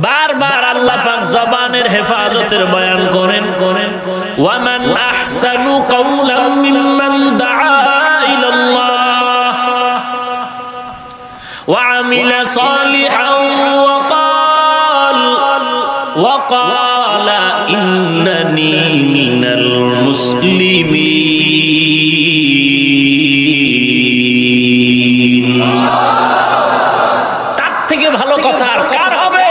বারবার আল্লাহ পাক জবানের হেফাজতের বয়ান করেন। ওয়ামান আহসানু কাওলাম মিম্মান দাআ ইলাল্লাহ ওয়া আমিলা সালিহান ওয়া ক্বালা ইন্নানী মিনাল মুসলিমিন। তার থেকে ভালো কথা আর কার হবে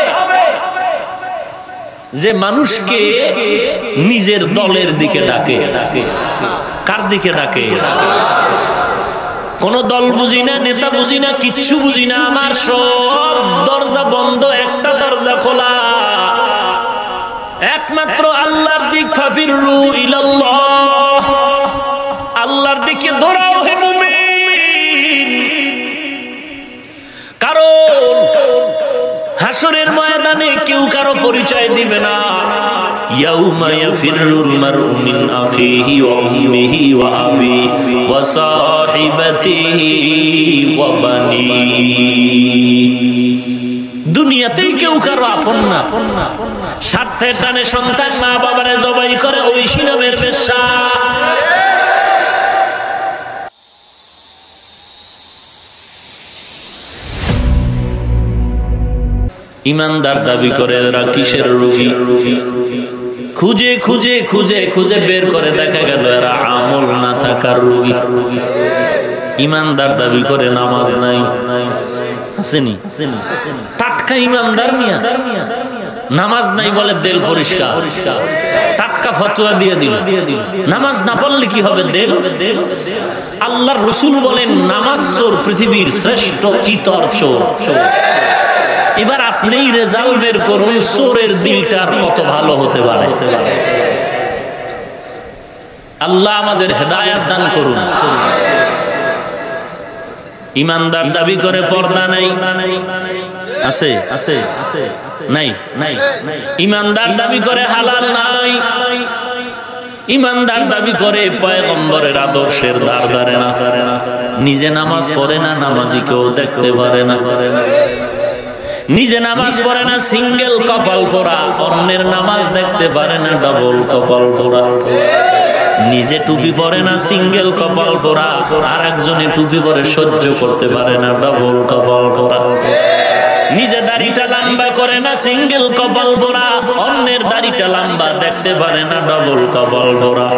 যে মানুষকে নিজের দলের দিকে ডাকে? কার দিকে ডাকে? কোন দল বুঝি না, নেতা বুঝি না, কিচ্ছু বুঝি না, আমার সব দরজা বন্ধ, একটা দরজা খোলা, একমাত্র আল্লাহর দিক। ফাফিরু ইলাল্লাহ, আল্লাহর দিকে দৌড়াও হে মুমিন। কারণ হাসরের ময়দানে কেউ কারো পরিচয় দিবে না। ইয়াউমা ইয়াফিরুল মারউ মিন আখিহি ওয়া উম্মিহি ওয়া আবিহি ওয়া সাহিবাতিহি ওয়া বানিহি। দুনিয়াতেই কেউ কারো আপন না। স্বার্থের টানে সন্তান মা বাবারে জবাই করে, ওই সিনামের বেশ্যা। ইমানদার দাবি করে এরা কিসের রোগী? খুঁজে খুঁজে খুঁজে খুঁজে বের করে দেখা গেল এরা আমল না থাকার রোগী। ইমানদার দাবি করে নামাজ নাই, আসেনি? টাটকা ইমানদার মিয়া, নামাজ নাই বলে দেল পরিষ্কার, টাটকা ফতোয়া দিয়ে দিল। নামাজ না পড়লে কি হবে? দেল। আল্লাহর রাসূল বলেন নামাজ চোর, পৃথিবীর শ্রেষ্ঠ ইতর চোর। এবার আপনিই রেজাল্ট বের করুন, চোরের দিলটা কত ভালো হতে পারে। আল্লাহ আমাদের হেদায়েত দান করুন। ইমানদার দাবি করে পর্দা নাই, আছে? নাই। ইমানদার দাবি করে হালাল নাই। ইমানদার দাবি করে পয়গম্বরের আদর্শের ধার ধারে না। নিজে নামাজ পড়ে না, নামাজি কেউ দেখতে পারে না। নিজে নামাজ পড়ে না, সিঙ্গেল কপাল পোড়া, অন্যের নামাজ দেখতে পারে না, ডাবল কপাল পোড়া। নিজে টুপি পরে না, সিঙ্গেল কপাল পোড়া, আর একজনে টুপি পরে সহ্য করতে পারে না, ডাবল কপাল পোড়া। নিজে দাড়িটা লম্বা করে না, সিঙ্গেল কপাল পোড়া, অন্যের দাড়িটা লম্বা দেখতে পারে না, ডাবল কপাল পোড়া।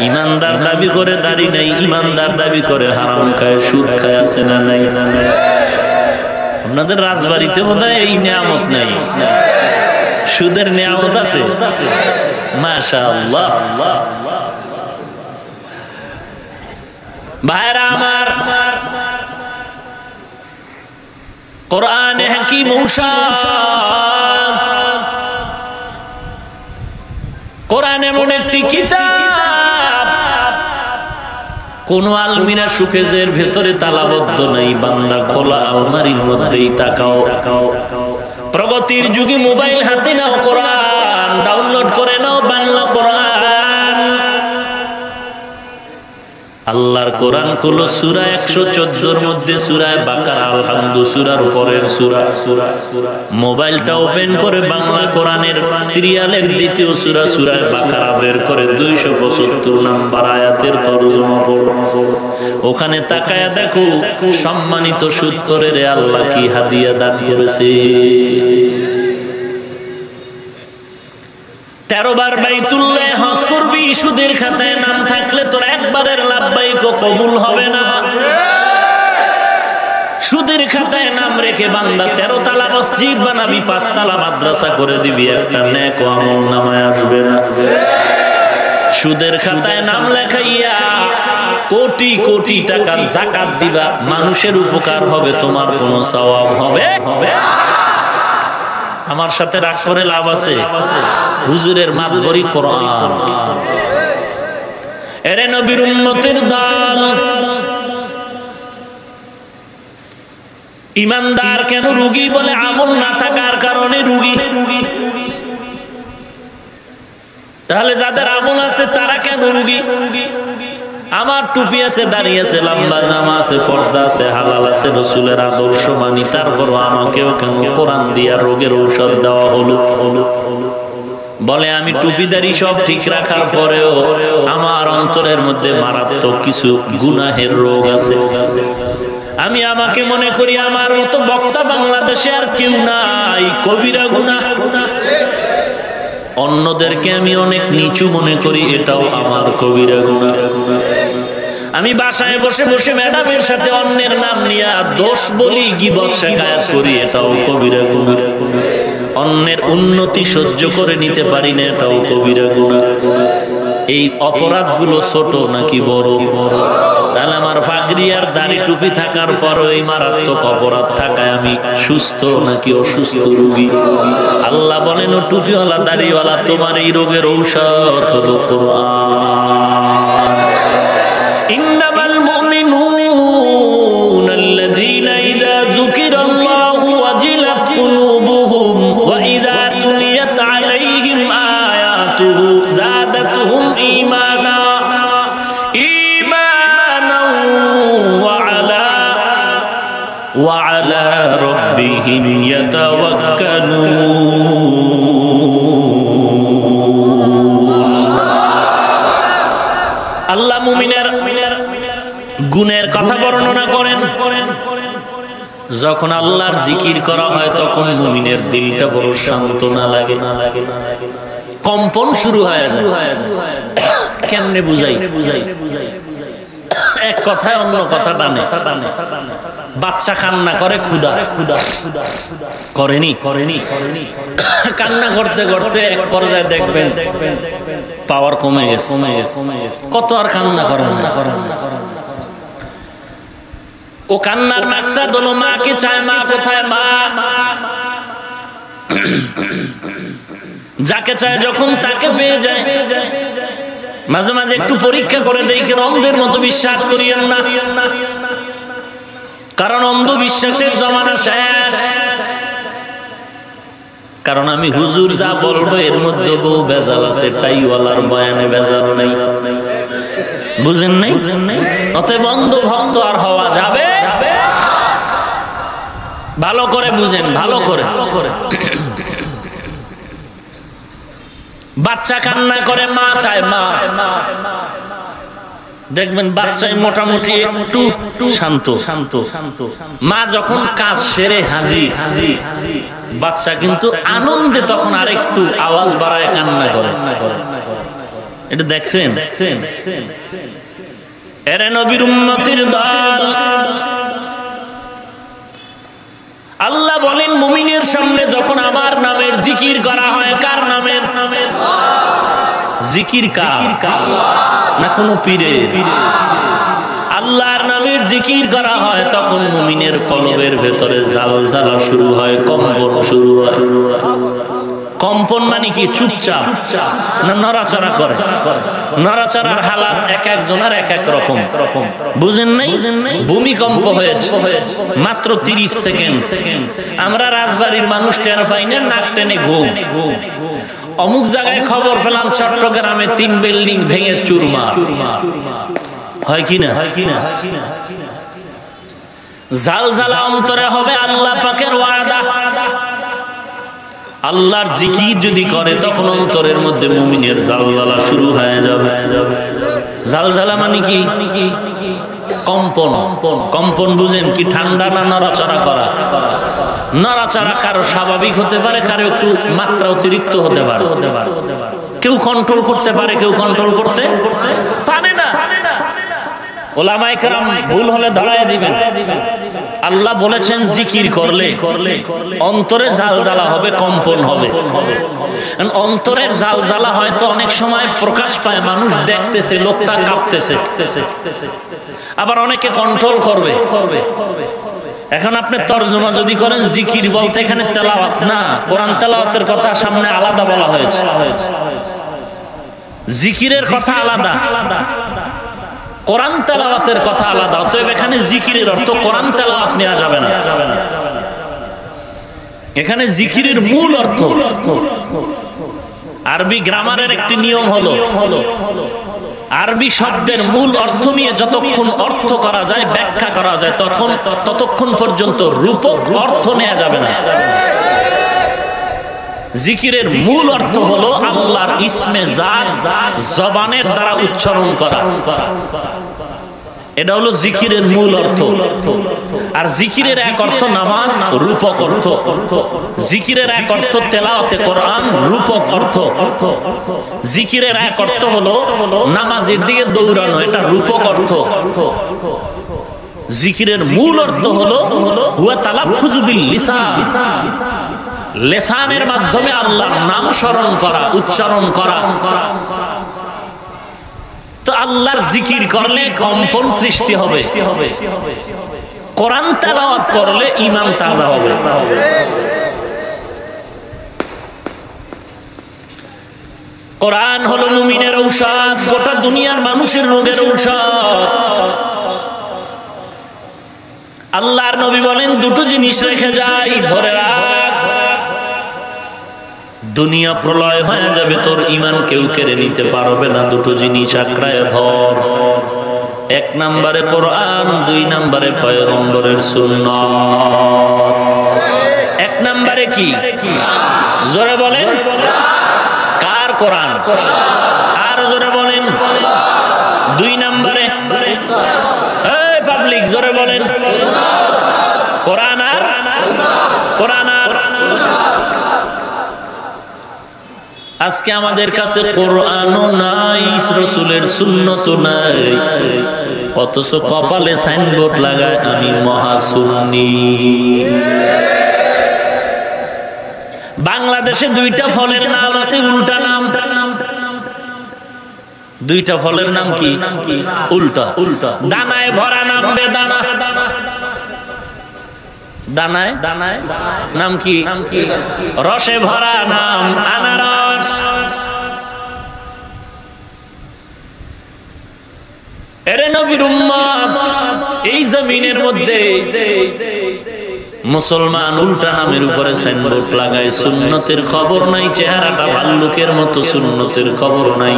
ইমানদার দাবি করে দাড়ি নাই, ইমানদার দাবি করে হারাম খায়, সুদ খায়, আছে না নাই? আপনাদের রাজবাড়িতে বোধহয় এই নিয়ামত নাই, সুদের নিয়ামত আছে। মাশাআল্লাহ। ভাইরা আমার, কোরআনে হাকিম ঔষধ, কোরআন এমন একটি কিতাব, কোন আলমিরা সুকেজের ভেতরে তালাবদ্ধ নাই। বান্দা খোলা আলমারির মধ্যেই তাকাও। প্রগতির যুগে মোবাইল হাতে নাও, কোরআন ডাউনলোড করে নাও, বাংলা কোরআন। আল্লাহর কোরআন খুলো, সূরা 114 মধ্যে সূরা বাকারা, আলহামদু সূরার উপরের সূরা। মোবাইলটা ওপেন করে বাংলা কোরআনের সিরিয়ালের দ্বিতীয় সূরা, সূরা বাকারা বের করে 275 নম্বর আয়াতের তরজমা পড়ো। ওখানে তাকায়া দেখো সম্মানিত সুদখোরের আল্লাহ কি হাদিয়া দান করেছে। 13 বার বাইতুল্লাহ হজ করবি, সুদের খাতায় নাম থাকলে তোর একবারের লাভবাইক কবুল হবে না। সুদের খাতায় নাম রেখে বান্দা 13 তলা মসজিদ বানাবি, 5 তলা মাদ্রাসা করে দিবি, একটা নেক আমল নামায় আসবে না। সুদের খাতায় নাম লেখাইয়া কোটি কোটি টাকার যাকাত দিবা, মানুষের উপকার হবে, তোমার কোনো সওয়াব হবে? আমার সাথে রাগ করে লাভ আছে? হুজুরের মাতবরি কোরআন। এরে নবীর উম্মতের দল, ইমানদার কেন রোগী বলে? আমল না থাকার কারণে রোগী। তাহলে যাদের আমল আছে তারা কেন রোগী? আমার টুপি আছে, দাঁড়িয়ে আছে, লম্বা জামা আছে, পর্দা আছে, হালাল আছে, রসুলের আদর্শ মানি, তারপরও আমাকেও কেন কোরআন দিয়া রোগের ঔষধ দেওয়া হলো? বলে আমি টুপিদারি সব ঠিক রাখার পরেও আমার অন্তরের মধ্যে মারাত্মক কিছু গুনাহের রোগ আছে। আমি আমাকে মনে করি আমার মতো বক্তা বাংলাদেশে আর কেউ নাই, কবিরা গুনাহ। অন্যদেরকে আমি অনেক নিচু মনে করি, এটাও আমার কবিরা গুনাহ। আমি বাসায় বসে বসে ম্যাডামের সাথে অন্যের নাম নিয়ে দোষ বলি, গীবত শিকায়াত করি, এটাও কবিরা গুনাহ। অন্যের উন্নতি সহ্য করে নিতে পারি না, এটাও কবিরা গুনাহ। এই অপরাধগুলো ছোট নাকি বড়? তাহলে আমার পাগড়ি আর দাড়ি টুপি থাকার পরও এই মারাত্মক অপরাধ থাকায় আমি সুস্থ নাকি অসুস্থ রোগী? আল্লাহ বলেন, ও টুপিওয়ালা দাড়িওয়ালা, তোমার এই রোগের ঔষধ হলো কোরআন। ইন্নামাল মুমিনুনা আল্লাযীনা ইযা যুকিরাল্লাহু ওয়াজিলাত কুলুবুহুম ওয়া ইযা তুলিয়াত আলাইহিম আয়াতুহু যাদাতুহুম ঈমানা ওয়া আলা রাব্বিহিম ইয়াতাওয়াক্কালুন। আল্লাহ মুমিনের গুণের কথা বর্ণনা করেন। যখন আল্লাহর জিকির করা হয় তখন মুমিনের দিলটা বড় সান্ত্বনা লাগে, কম্পন শুরু হয়ে যায়। কেমনে বুঝাই? এক কথায় অন্য কথা টানে। বাচ্চা কান্না করে, ক্ষুধা করেনি, কান্না করতে করতে এক পর্যায়ে দেখবেন পাওয়ার কমে গেছে। কত আর কান্না করা যায়? ও কান্নার মাকসাদ হলো মাকে চায়, মা কোথায়? মা যাকে চায় যখন তাকে পেয়ে যায়। মাঝে মাঝে একটু পরীক্ষা করে দেখেন, অন্ধের মতো বিশ্বাস করিয়েন না, কারণ অন্ধবিশ্বাসের জমানা শেষ। কারণ আমি হুজুর যা বলবো এর মধ্যে বহু ভেজাল আছে, টাইওয়ালার বয়ানে ভেজাল নাই। বুঝেন নাই? অতএব অন্ধ ভক্ত আর হওয়া যাবে? ভালো করে বুঝেন, ভালো করে। বাচ্চা কান্না করে, মা চায়, মা। দেখবেন বাচ্চাই মোটামুটি একটু শান্ত। মা যখন কাজ সেরে হাজির, বাচ্চা কিন্তু আনন্দে তখন আরেকটু আওয়াজ বাড়ায় কান্না করে। এটা দেখছেন? এরে নবীর উম্মতের দল, আল্লাহ বলেন মুমিনের সামনে যখন আমার নামের জিকির করা হয়, কার নামের জিকির? কার? না কোনো পীরের? আল্লাহর নামের জিকির করা হয় তখন মুমিনের কলবের ভেতরে জালজালা শুরু হয়, কম্পন শুরু হয়। কম্পন মানে কি? চুপচাপ না নড়াচড়া করে? নড়াচড়ার হালাত এক একজনের এক এক রকম। বুঝেন নাই? ভূমিকম্প হয়েছে মাত্র 30 সেকেন্ড। আমরা রাজবাড়ির মানুষ টের পাই না, নাক টেনে ঘুম। অমুক জায়গায় খবর পেলাম চট্টগ্রামে 3 বিল্ডিং ভেঙে চুরমার। হয় কিনা? জালজালা অন্তরে হবে, আল্লাহ পাকের ওয়াদা। আল্লাহর জিকির যদি করে তখন অন্তরের মধ্যে মুমিনের জালজালা শুরু হয়ে যাবে। জালজালা মানে কি? কম্পন। কম্পন বুঝেন কি? ঠান্ডা না নড়াচড়া করা? নড়াচড়া কারো স্বাভাবিক হতে পারে, কারো একটু মাত্রা অতিরিক্ত হতে পারে। কেউ কন্ট্রোল করতে পারে, কেউ কন্ট্রোল করতে পারে না। ওলামায়ে কেরাম ভুল হলে ধরায় দিবেন। আল্লাহ বলেছেন জিকির করলে অন্তরে জালজালা হবে, কম্পন হবে। অন্তরের জালজালা হয়তো অনেক সময় প্রকাশ পায়, মানুষ দেখতেছে লোকটা কাঁপতেছে, আবার অনেকে কন্ট্রোল করবে। এখন আপনি তরজমা যদি করেন জিকির বলতে এখানে তেলাওয়াত না, কোরআন তেলাওয়াতের কথা সামনে আলাদা বলা হয়েছে, জিকিরের কথা আলাদা, কোরআন তেলাওয়াতের কথা আলাদা। অতএব এখানে জিকিরের অর্থ কোরআন তেলাওয়াত নেওয়া যাবে না। এখানে জিকিরের মূল অর্থ, আরবি গ্রামারের একটি নিয়ম হলো আরবি শব্দের মূল অর্থ নিয়ে যতক্ষণ অর্থ করা যায়, ব্যাখ্যা করা যায়, ততক্ষণ পর্যন্ত রূপক অর্থ নেওয়া যাবে না। জিকিরের মূল অর্থ হলো আল্লাহর ইসমে জাত জবানের দ্বারা উচ্চারণ করা, এটা হলো জিকিরের মূল অর্থ। আর জিকিরের এক অর্থ নামাজ, রূপক অর্থ। জিকিরের এক অর্থ তেলাওয়াতে কোরআন, রূপক অর্থ। জিকিরের এক অর্থ হলো নামাজের দিকে দৌড়ানো, এটা রূপক অর্থ। জিকিরের মূল অর্থ হলো হুয়া তালাফফুযু বিল লিসান, লিসানের মাধ্যমে আল্লাহর নাম স্মরণ করা, উচ্চারণ করা। তো আল্লাহর জিকির করলে কম্পন সৃষ্টি হবে, কোরআন তেলাওয়াত করলে ঈমান তাজা হবে। কোরআন হলো মুমিনের ঔষধ, গোটা দুনিয়ার মানুষের রোগের ঔষধ। আল্লাহর নবী বলেন দুটো জিনিস রেখে যাই, ধরে রাখ, দুনিয়া প্রলয় হয়ে যাবে, তোর ঈমান কেউ কেড়ে নিতে পারবে না। দুটো জিনিস আঁকড়ায় ধর, এক নম্বরে কোরআন, দুই নম্বরে পয়গম্বরের সুন্নাত। এক নম্বরে কি? জোরে বলেন, কার কোরআন? আর জোরে বলেন, দুই নম্বরে পাবলিক জোরে বলেন, কোরআন আর কোরআন আর। আজকে আমাদের কাছে কোরআনও নাই, রাসূলের সুন্নতও নাই, অথচ কপালে সাইনবোর্ড লাগায় আমি মহাসুন্নি। বাংলাদেশে দুইটা ফলের নাম আছে, উল্টা নাম। দুইটা ফলের নাম কি? উল্টা। দানায় ভরা নাম বেদানা, দানায় দানায় নাম কি? রসে ভরা নাম আনারস। এরে নবীর উম্মত, এই জমিনের মধ্যে মুসলমান উল্টা নামের উপরে সাইনবোর্ড লাগায়, সুন্নতের খবর নাই, চেহারাটা ভাল্লুকের মতো, সুন্নতের খবর নাই।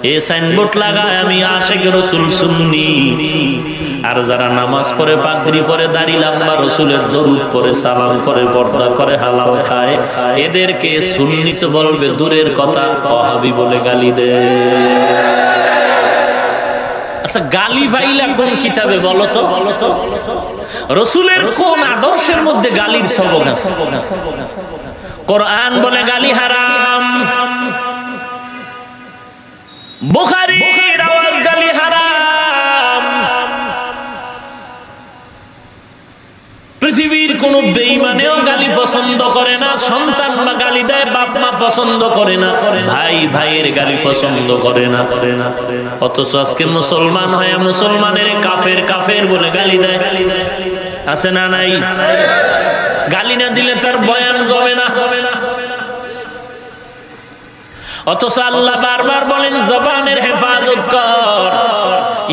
এই সাইনবোর্ড লাগায় আমি আশিক রাসূল সুন্নি। আর যারা নামাজ পড়ে, পাগড়ি পরে, দাড়ি লম্বা, রাসূলের দরুদ পড়ে, সালাম করে, পর্দা করে, হালাল খায়, এদেরকে সুন্নি তো বলবে দূরের কথা, ওয়াহাবি বলে গালি দেয়। আচ্ছা, গালি ফাইলা কোন কিতাবে বলো তো? রাসূলের কোন আদর্শের মধ্যে গালির সবক আছে? কোরআন বলে গালি হারাম, বুখারীর আওয়াজ গালি হারাম। পৃথিবীর কোন বেঈমানেও গালি পছন্দ করে না, সন্তান বা গালি দেয়, বাপ মা পছন্দ করে না, ভাই ভাইয়ের গালি পছন্দ করে না। অথচ আজকে মুসলমান হয়ে মুসলমানের কাফের কাফের বলে গালি দেয়, আছে না নাই? গালি না দিলে তার বয়ান জমে না। অথচ আল্লাহ বারবার বলেন জবানের হেফাজত কর,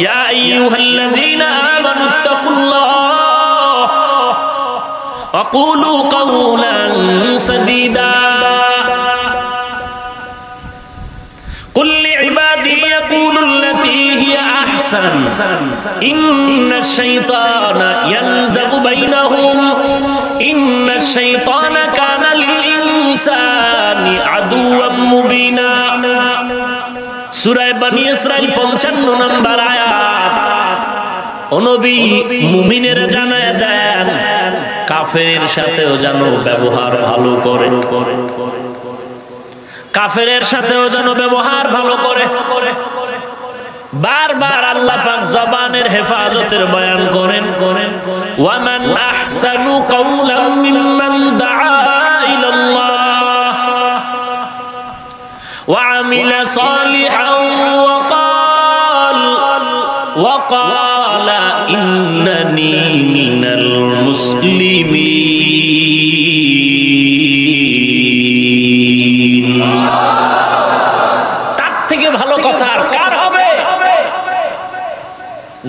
ইয়া আইয়ুহাল্লাযীনা আমানুত্তাকুল্লাহ ওয়া কুলু কাওলান সাদীদা কুল লিইবাদি ইয়াকুলুল্লাতী হিয়া আহসান ইন্নাশ শাইতানা ইয়ানযাগু বাইনাহুম ইন্নাশ শাইতানা কানা লিল ইনসানি আদুওয়াম মুবিনা। সূরা বনী ইসরাঈল 55 নম্বর আয়াত। ও নবী, মুমিনেরা জানায় দেন কাফেরের সাথেও যেন ব্যবহার ভালো করে, কাফেরের সাথেও যেন ব্যবহার ভালো করে। বারবার আল্লাহ পাক জবানের হেফাজতের বয়ান করেন। ওয়া মান আহসানু কাওলাম মিম্মান দাআ ইলাল্লাহ ওয়া আমিলা সালিহান ওয়া ক্বালা ইন্নানী মিনাল মুসলিমিন। তার থেকে ভালো কথা আর কার হবে?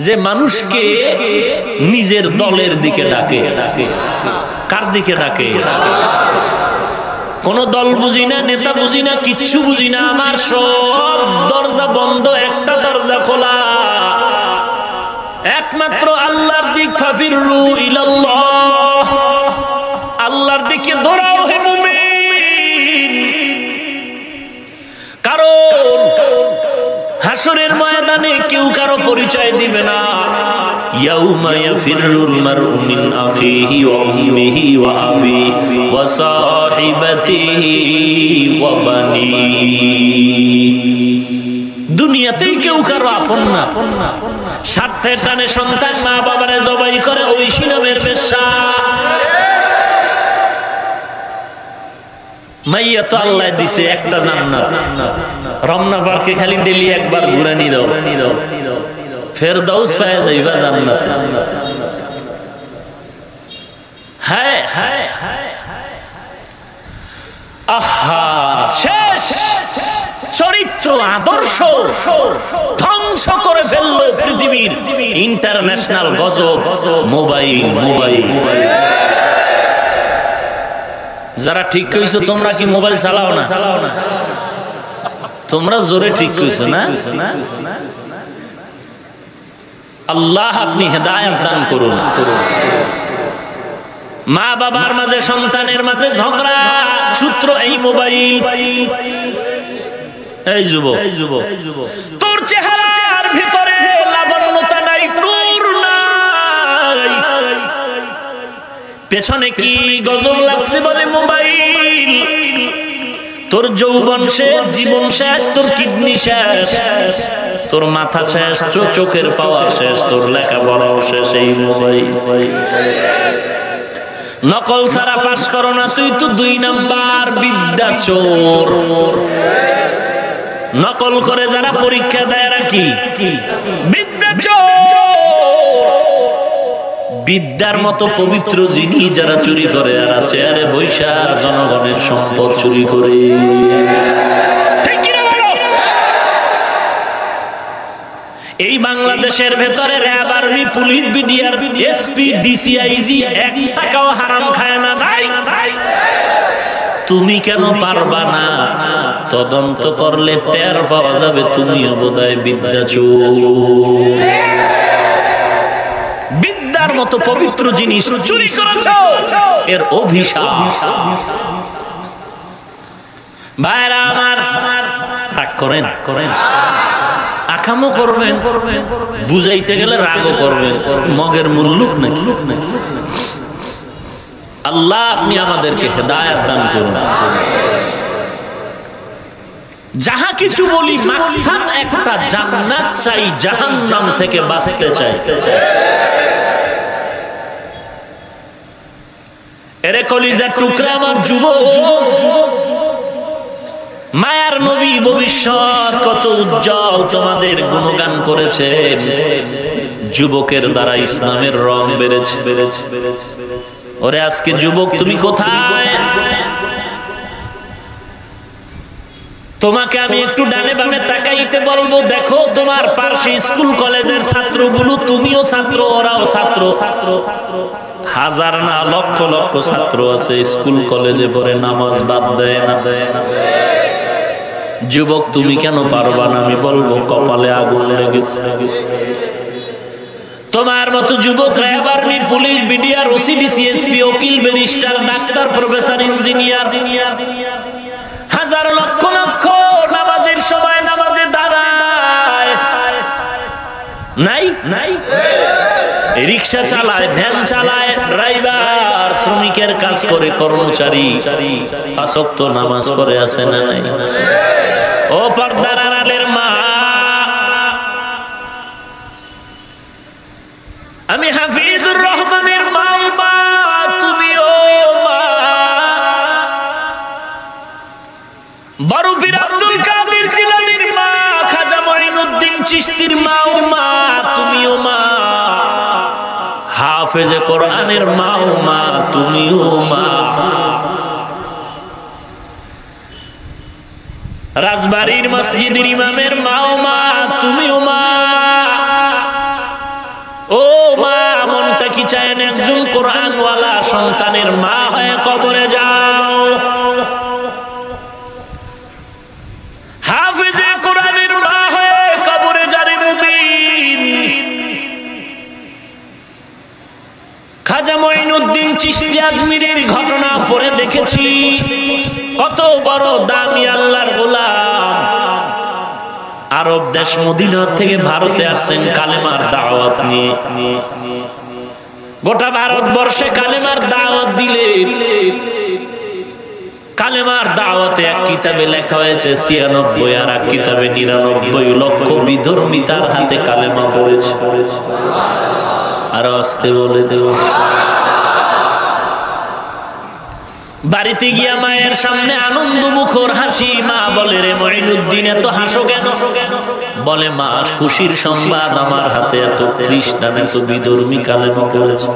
যে মানুষকে নিজের দলের দিকে ডাকে। কার দিকে ডাকে? কোন দল বুঝি না, নেতা বুঝি না, কিচ্ছু বুঝি না। আমার সব দরজা বন্ধ, একটা দরজা খোলা, একমাত্র আল্লাহর দিক। ফাফিরু ইলাল্লাহ, আল্লাহর দিকে দৌড়াও হে মুমিন। কারণ হাসরের ময়দানে কেউ কারো পরিচয় দিবে না। ইয়াউমা ইয়াফিরুল মারউ মিন আখিহি ওয়া উম্মিহি ওয়া আবিহি ওয়া সাহিবাতিহি ওয়া বানিহি। দুনিয়াতেই কেউ কারো আপন না। স্বার্থের টানে সন্তান মা বাবারে জবাই করে, ঐশী নামের বেশ্যা। মাইয়া তো আল্লাহ দিছে একটা জান্নাত, রমনা পার্কে খালি ডেলি একবার ঘুরানি দাও, ফেরদাউস পায় যাইবা জান্নাত। হ্যাঁ হ্যাঁ, আহা, শেষ চরিত্র আদর্শ ধ্বংস করে ফেললো পৃথিবীর ইন্টারন্যাশনাল গজব মোবাইল। যারা ঠিক কইছো তোমরা কি মোবাইল চালাও না? তোমরা জোরে ঠিক কইছো না? আল্লাহ আপনি হেদায়েত দান করুন। মা বাবার মাঝে, সন্তানের মাঝে ঝগড়া, সূত্র এই মোবাইল। এই যুবক, তোর চেহারার ভিতরে লাবণ্যতা নাই, নূর নাই, পেছনে কি গজব লাগছে বলে মোবাইল। তোর যৌবন শেষ, জীবন শেষ, তোর কিডনি শেষ, তোর মাথা শেষ, চোখের পাওয়ার শেষ, তোর লেখাপড়াও শেষ এই মোবাইল। নকল ছাড়া পাস করো না, তুই তো 2 নাম্বার বিদ্যা চোর। নকল করে যারা পরীক্ষা দেয় এরা কি বিদ্যা চোর। বিদ্যার মতো পবিত্র জিনিস যারা চুরি করে আর আছে আরে বৈশা জনগণের সম্পদ চুরি করে। এই বাংলাদেশের ভেতরে RAB, army, police, BDR, SP, DCIG 1 টাকাও হারাম খায় না। তুমি কেন পারবা না? তদন্ত করলে টের পাওয়া যাবে তুমিও বোধহয় বিদ্যা চোর। বিদ্যার মতো পবিত্র জিনিস চুরি করেছ, এর অভিশাপ। ভাইরা আমার, রাগ করেন, আকামও করবেন, বুঝাইতে গেলে রাগও করবেন, মগের মুল্লুক নাকি। আল্লাহ আপনি আমাদেরকে হেদায়েত দান করুন। যাহা কিছু বলি মাকসাদ একটা, জান্নাত চাই, জাহান্নাম থেকে বাঁচতে চাই। এরে কলিজার টুকরা আমার যুবক, মায়ার নবী ভবিষ্যৎ কত উজ্জ্বল তোমাদের গুণগান করেছেন। যুবকের দ্বারা ইসলামের রং বেড়েছে। ওরে আজকে যুবক তুমি কোথায়? তোমাকে আমি একটু ডানে বামে তাকাইতে বলবো, দেখো তোমার পার্শ্বে স্কুল কলেজের ছাত্রগুলো, তুমিও ছাত্র, ওরাও ছাত্র। হাজার না লক্ষ লক্ষ ছাত্র আছে স্কুল কলেজে পড়ে, নামাজ বাদ দেয় না। যুবক তুমি কেন পারবা না? আমি বলবো কপালে আগুন লেগেছে। তোমার মতো যুবক RAB, army, police, BDR, OC, DC, SP, উকিল, ব্যারিস্টার, ডাক্তার, প্রফেসর, ইঞ্জিনিয়ার, হাজার লক্ষ লক্ষ নামাজের সময় নামাজে দাঁড়ায় নাই। রিক্সা চালায়, ভ্যান চালায়, ড্রাইভার, শ্রমিকের কাজ করে, কর্মচারী, 5 ওয়াক্ত নামাজ পড়ে আছে না নাই? ও পর্দার আড়ালের মা, আমি হাফিজুর রহমানের মা, তুমিও মা। বড় পীর আব্দুল কাদের জিলানীর মা, খাজা মঈনুদ্দিন চিশতির মা, তুমিও মা। হাফেজে কোরআনের মা, তুমিও মা। রাজবাড়ির মসজিদের ইমামের মা, তুমিও মা। ও মা, মনটা কি চায় না একজন কোরআনওয়ালা সন্তানের মা হয়ে কবরে যাও? কত বড় দামি আল্লাহর গোলাম, আরব দেশ মদিনা থেকে ভারতে আসছেন কালেমার দাওয়াত নিয়ে। গোটা ভারতবর্ষে কালেমার দাওয়াত দিলেন। কালেমার দাওয়াতে এক কিতাবে লেখা হয়েছে ৯৬, আর এক কিতাবে ৯৯ লক্ষ বিধর্মী তার হাতে কালেমা পড়েছে। আরো আসতে বলে দেব। বাড়িতে গিয়া মায়ের সামনে আনন্দ মুখর হাসি। মা বলে, রে মঈনুদ্দিন এত হাসো কেন? বলে, মা খুশির সংবাদ, আমার হাতে এত খ্রিস্টান এত বিধর্মী কালেমা পড়েছে।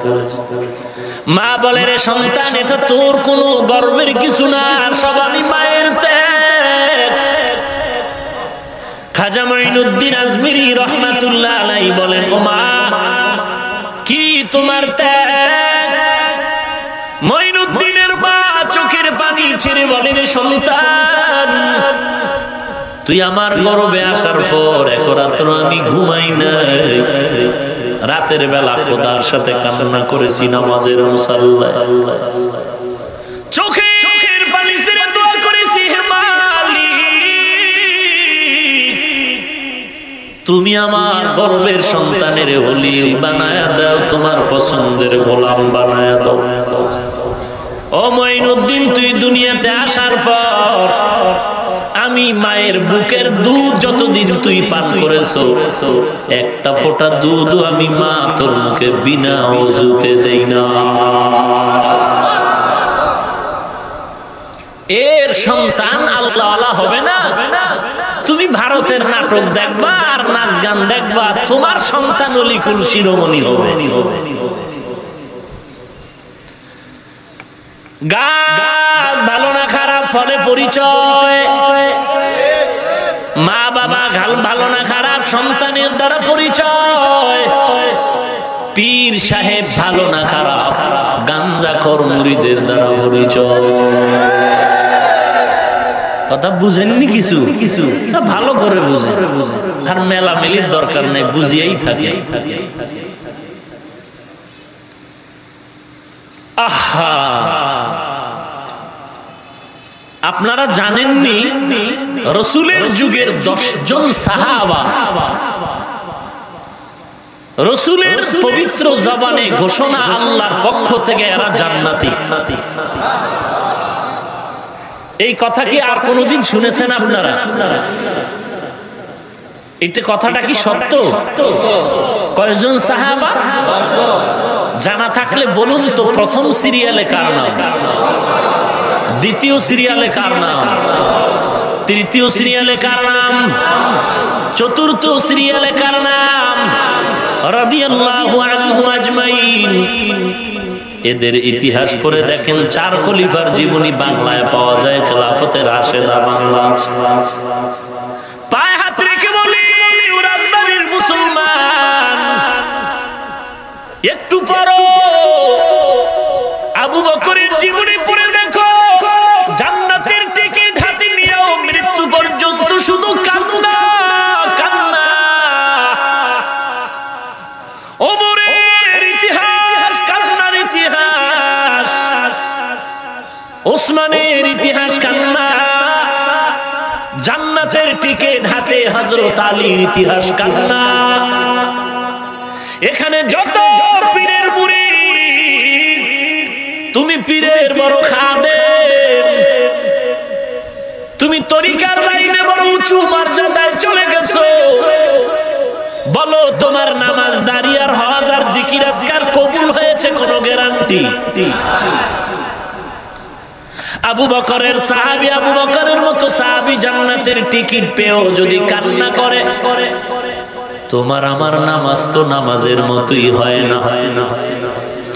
মা বলে, রে সন্তান এটা তোর কোনো গর্বের কিছু না, সব আমি মায়ের ত্যাগ। খাজা মঈনুদ্দিন আজমিরি রহমাতুল্লাহ আলাইহি বলেন, ও মা কি তোমার ত্যাগ? মঈনুদ্দিনের মা চোখের পানি ছেড়ে বলে, রে সন্তান তুই আমার গর্ভে আসার পর এক রাত্র আমি ঘুমাই নাই। রাতের বেলা খোদার সাথে কান্না করেছি নামাজের মুসাল্লায়। চোখের পানি ছেড়ে দোয়া করেছি, হে মালিক তুমি আমার গর্ভের সন্তানের ওলি বানায়া দাও, তোমার পছন্দের গোলাম বানায়া দাও। ও মঈনুদ্দিন তুই দুনিয়াতে আসার পর আমি মায়ের বুকের দুধ যতদিন তুই পান করেছো, একটা ফোঁটা দুধ আমি মা তোর মুখে বিনা ওযুতে দেই না। এর সন্তান আল্লাহওয়ালা হবে না? তুমি ভারতের নাটক দেখবা আর নাচ গান দেখবা, তোমার সন্তান অলিকুল শিরোমণি হবে। গাছ ভালো না খারাপ ফলে পরিচয়, মা বাবা ভালো না খারাপ সন্তানের দ্বারা পরিচয়, পীর সাহেব ভালো না খারাপ গাঞ্জাখোর মুরিদের দ্বারা পরিচয়। কথা বুঝেননি? কিছু ভালো করে বুঝেন, আর মেলামেলির দরকার নেই, বুঝিয়েই থাকে। আহা, আপনারা জানেননি রসুলের যুগের 10 জন সাহাবা রসুলের পবিত্র জবানে ঘোষণা আল্লাহর পক্ষ থেকে এরা জান্নাতি। এই কথা কি আর কোনদিন শুনেছেন আপনারা? এটা কথাটা কি সত্য? কয়জন সাহাবা? জানা থাকলে বলুন তো, প্রথম সিরিয়ালে কার নাম, দ্বিতীয় সিরিয়ালে কার নাম, তৃতীয় সিরিয়ালে কার নাম, চতুর্থ সিরিয়ালে কার নাম? রাদিয়াল্লাহু আনহুম আজমাইন। এদের ইতিহাস পড়ে দেখেন, 4 খলিফার জীবনী বাংলায় পাওয়া যায়, খেলাফতের রাশেদা বাংলা আছে। পায়ে হাত রেখে বলি, রাজবাড়ির মুসলমান একটু পড়ো, আবু বকরের জীবনী পড়ে দেখো, জান্নাতের টিকিট হাতে নিয়েও মৃত্যু পর্যন্ত শুধু কান্না কান্না। ওমরের ইতিহাস কান্নার ইতিহাস, ওসমানের ইতিহাস কান্না, জান্নাতের টিকিট হাতে হযরত আলীর ইতিহাস কান্না। এখানে যত পীরের মুরিদ, তুমি পীরের বড় খাদেম, তুমি তরিকার লাইনে বড় উঁচু মর্যাদায় চলে গেছো, বলো তোমার নামাজ দাঁড়ি আর হজ আর জিকির আজকার কবুল হয়েছে কোনো গ্যারান্টি? আবু বকরের সাহাবী, আবু বকরের মতো সাহাবী জান্নাতের টিকিট পেয়েও যদি কান্না করে, তোমার আমার নামাজ তো নামাজের মতোই হয় না,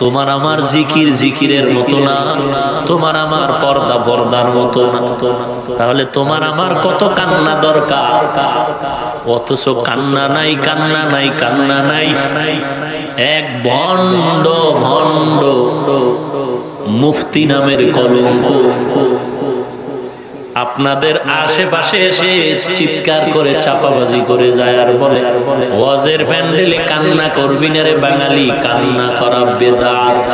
তোমার আমার জিকির জিকিরের মতো না, তোমার আমার পর্দা পর্দার মতো না। তাহলে তোমার আমার কত কান্না দরকার, অথচ কান্না নাই, কান্না নাই, কান্না নাই। এক ভণ্ড ভণ্ড মুফতি নামের কলঙ্ক আপনাদের আশেপাশে এসে চিৎকার করে চাপাবাজি করে যায় আর বলে, ওয়াজের প্যান্ডেলে কান্না করবি না রে বাঙালি, কান্না করা বেদাত।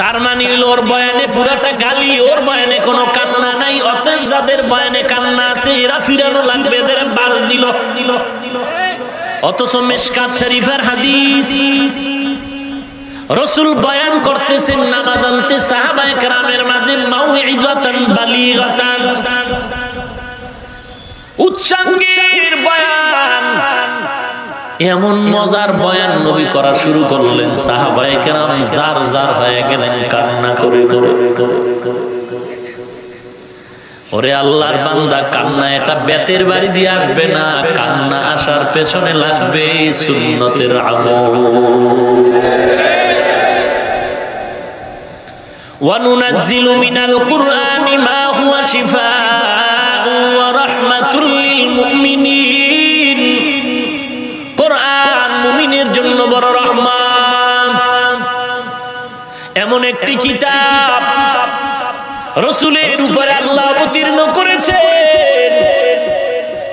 তার মানে হলো ওর বয়ানে পুরাটা গালি, ওর বয়ানে কোনো কান্না নাই। অতএব যাদের বয়ানে কান্না আছে এরা ফিরানো লাগবে, এদের বাস দিল। অথচ মিশকাত শরীফের হাদিস, রাসূল বয়ান করতেছেন নামাজ আনতে সাহাবায়ে কেরামের মাঝে মাউইযাতান বালিগাতান, উচ্চাঙ্গের বয়ান, এমন মজার বয়ান নবী করা শুরু করলেন, সাহাবায়ে কেরাম জার জার হয়ে গেলেন কান্না করে করে। ওরে আল্লাহর বান্দা, কান্না একটা বেতের বাড়ি দিয়ে আসবে না, কান্না আসার পেছনে লাগবে সুন্নতের আমল। ওয়া নুনাজ্জিলু মিনাল কুরআনি মা হুয়া শিফাa'un ওয়া রাহমাতুল লিল মুমিনিন। কোরআন মুমিনের জন্য বড় রহমত। এমন একটি কিতাব রাসূলের উপরে আল্লাহ অবতীর্ণ করেছেন।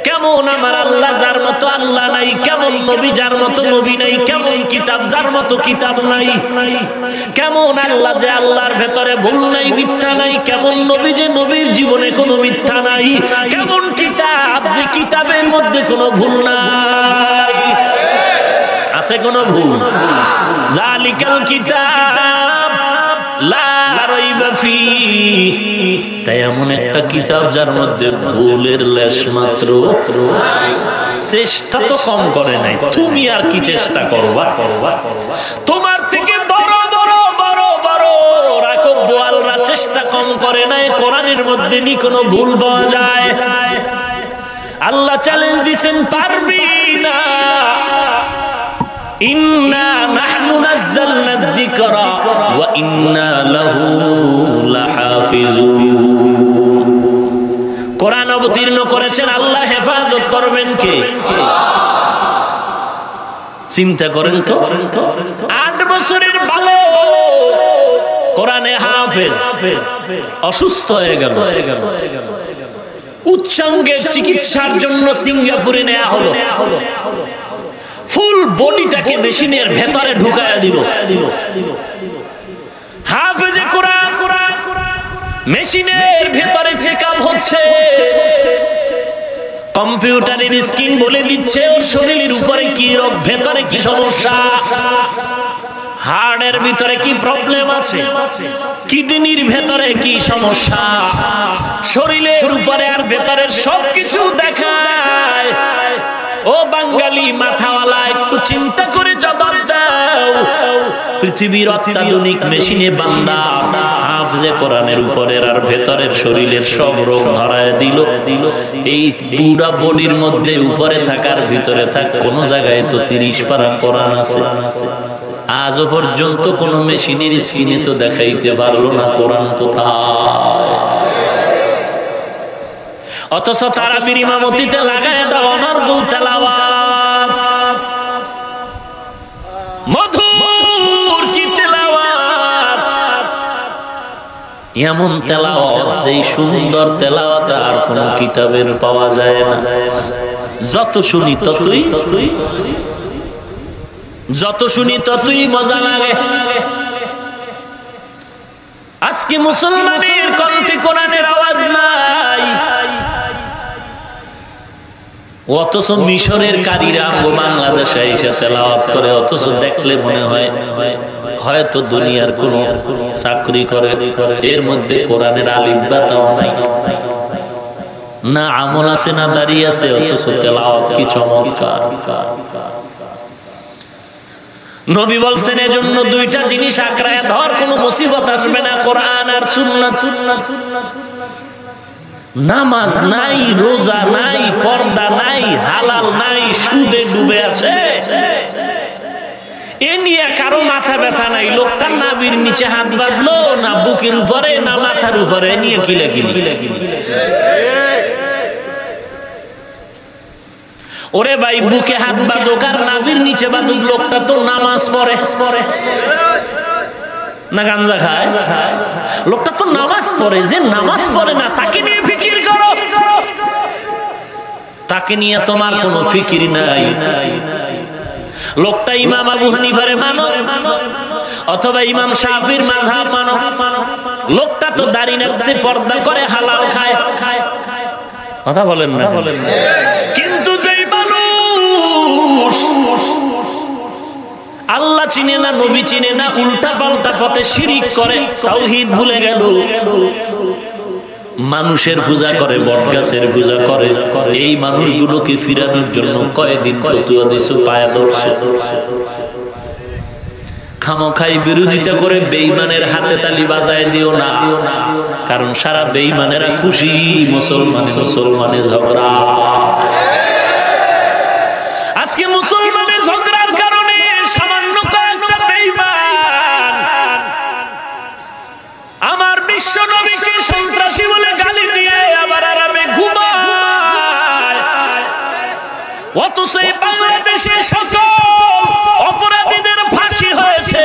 কেমন আমার আল্লাহ যার মতো আল্লাহ নাই, কেমন নবী যার মতো নবী নাই, কেমন কিতাব যার মতো কিতাব নাই, কেমন আল্লাহ যে আল্লাহর ভেতরে ভুল নাই মিথ্যা নাই, কেমন নবী যে নবীর জীবনে কোনো মিথ্যা নাই, কেমন কিতাব যে কিতাবের মধ্যে কোনো ভুল নাই। আছে কোনো ভুল? যালিকাল কিতাব লা রাইবা ফীহি, তাই এমন একটা কিতাব যার মধ্যে ভুলের লেশ মাত্র, চেষ্টা তো কম করে নাই। তুমি আর কি চেষ্টা করবা? তোমার থেকে বড় বড় বড় বড় রাকব বোয়ালরা চেষ্টা কম করে নাই, কোরআনের মধ্যে নি কোনো ভুল পাওয়া যায়। আল্লাহ চ্যালেঞ্জ দিবেন, পারবি না। ইন্না নাহনু নাযালনা যিকরা ওয়া ইন্না লাহু লাহাফিজুন। কোরআন অবতীর্ণ করেছেন আল্লাহ, হেফাজত করবেন কে? চিন্তা করেন তো, 8 বছরের বালক কোরআনে হাফেজ, অসুস্থ হয়ে গেল, উচ্চাঙ্গের চিকিৎসার জন্য সিঙ্গাপুরে নেওয়া হলো। ফুল বডিটাকে মেশিনের ভেতরে ঢুকায়া দিল। হাফেজে কোরআন মেশিনের ভেতরে চেকআপ হচ্ছে, কম্পিউটারের স্ক্রিন বলে দিচ্ছে ওর শরীরের উপরে কি রোগ, ভেতরে কি সমস্যা, হার্টের ভিতরে কি প্রবলেম আছে, কিডনির ভেতরে কি সমস্যা, শরীরের উপরে আর ভেতরের সবকিছু দেখায়। ও বাঙালি মাথাওয়ালা, একটু চিন্তা করে জবাব দাও। পৃথিবীর অত্যাধুনিক মেশিনে বান্দা হাফেজে কোরআনের উপরের আর ভেতরের শরীরের সব রোগ ধরায় দিল। এই পুরা বডির মধ্যে উপরে থাকার ভিতরে থাক কোন জায়গায় তো 30 পারা কোরআন আছে। আজও পর্যন্ত কোন মেশিনের স্ক্রিনে তো দেখাইতে পারলো না কোরআন কোথায়। অথচ তারাবির ইমামতিতে লাগায় দাও অনর্গল তেলাওয়াত, মধুর কি তেলাওয়াত, এমন তেলাওয়াত যেই সুন্দর তেলাওয়াত আর কোন কিতাবের পাওয়া যায় না। যত শুনি ততই মজা লাগে। আজকে মুসলমানের কণ্ঠে কোরআনের আওয়াজ নাই, অথচ মিশরের কারীরা বাংলাদেশে এসে তেলাওয়াত করে। অথচ দেখলে মনে হয় হয়তো দুনিয়ার কোন চাকরি করে, এর মধ্যে কোরআনের আলিফ বা তাও নাই, না আমল আছে না দাঁড়িয়ে আছে, অথচ তেলাওয়াত কি চমৎকার। নবী বলছেন এজন্য 2টা জিনিস আঁকড়ায় ধর, কোনো মুসিবত আসবে না, কোরআন আর সুন্নাত। নামাজ নাই, রোজা নাই, পর্দা নাই, হালাল নাই, সুদে ডুবে আছে, এ নিয়ে কারো মাথা ব্যথা নাই। লোকটা নাভির নিচে হাত বাঁধলো না বুকের উপরে না মাথার উপরে, নিয়ে কিলাকিলি। ওরে ভাই, বুকে হাত বাঁধুক আর নাভির নিচে বাঁধুক, লোকটা তো নামাজ পড়ে না গাঞ্জা খায়? লোকটা তো নামাজ পড়ে, যে নামাজ পড়ে না তাকে নিয়ে ফিকির করো, তাকে নিয়ে তোমার কোনো ফিকির নাই। লোকটা ইমাম আবু হানিফারে মানো, অথবা ইমাম শাফির মাযহাব মানো। লোকটা তো দাড়ি রাখছে, পর্দা করে, হালাল খায়, কথা বলেন না। কিন্তু যেই মানুষ আল্লাহ চিনে না, নবী চিনে না, উল্টা পাল্টা পথে শিরিক করে, তাওহীদ ভুলে গেল, মানুষের পূজা করে, বটগাছের পূজা করে, এই মানুষগুলোকে ফিরানোর জন্য কয়েকদিন ফতোয়া দিছো, পায়া ধরছে। খামোখাই বিরোধিতা করে বেঈমানের হাতে তালি বাজায় দিও না, কারণ সারা বেঈমানেরা খুশি মুসলমানে ঝগড়া। আজকে মুসলমানের ঝগড়ার কারণে সামান্য কয়েকটা বেঈমান আমার বিশ্ব নবীকে সন্ত্রাসী বলে গালি দিয়ে আবার আরামে ঘুমায়, অথচ এই বাংলাদেশের সকল অপরাধীদের ফাঁসি হয়েছে।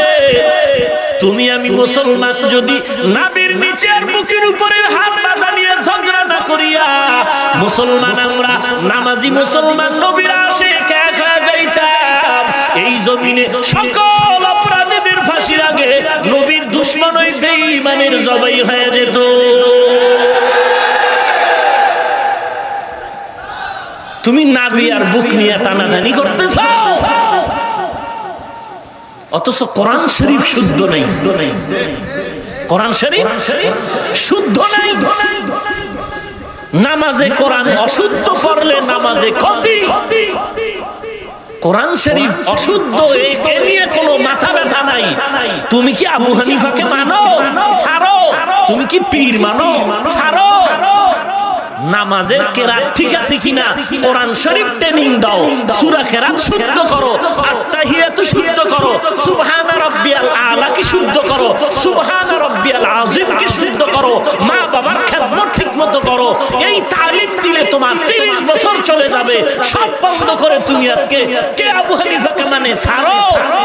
তুমি আমি মুসলমান যদি নাবির নিচে আর বুকের উপরে হাত বাঁধা নিয়ে ঝগড়া না করিয়া, মুসলমান আমরা নামাজি মুসলমান নবীর আশিক এক হয়ে যাইতাম, এই জমিনে সকল অপরাধীদের ফাঁসির আগে নবীর দুশমন ওই বেঈমানের জবাই হয়ে যেত। তুমি নাবি আর বুক নিয়ে টানাটানি করতেছ, অথচ কোরআন শরীফ শুদ্ধ নাই। কোরআন শরীফ শুদ্ধ নাই। নামাজে কোরআন অশুদ্ধ পড়লে নামাজে ক্ষতি। কোরআন শরীফ অশুদ্ধ, এ নিয়ে কোনো মাথা ব্যথা নাই। তুমি কি আবু হানিফাকে মানো? ছাড়ো। তুমি কি পীর মানো? ছাড়ো। নামাজের কেরাত ঠিক আছে কিনা কোরআন শরীফ ট্রেনিং দাও, সূরা কেরাত শুদ্ধ করো, আত্তাহিয়াতু শুদ্ধ করো, সুবহানা রাব্বিয়াল আলা কি শুদ্ধ করো, সুবহানা রাব্বিয়াল আযীম কি শুদ্ধ করো, মা বাবার খেদমত ঠিকমতো করো। এই তালিম দিলে তোমার 30 বছর চলে যাবে। সব বন্ধ করে তুমি আজকে কে আবু হানিফাকে মানে ছাড়ো,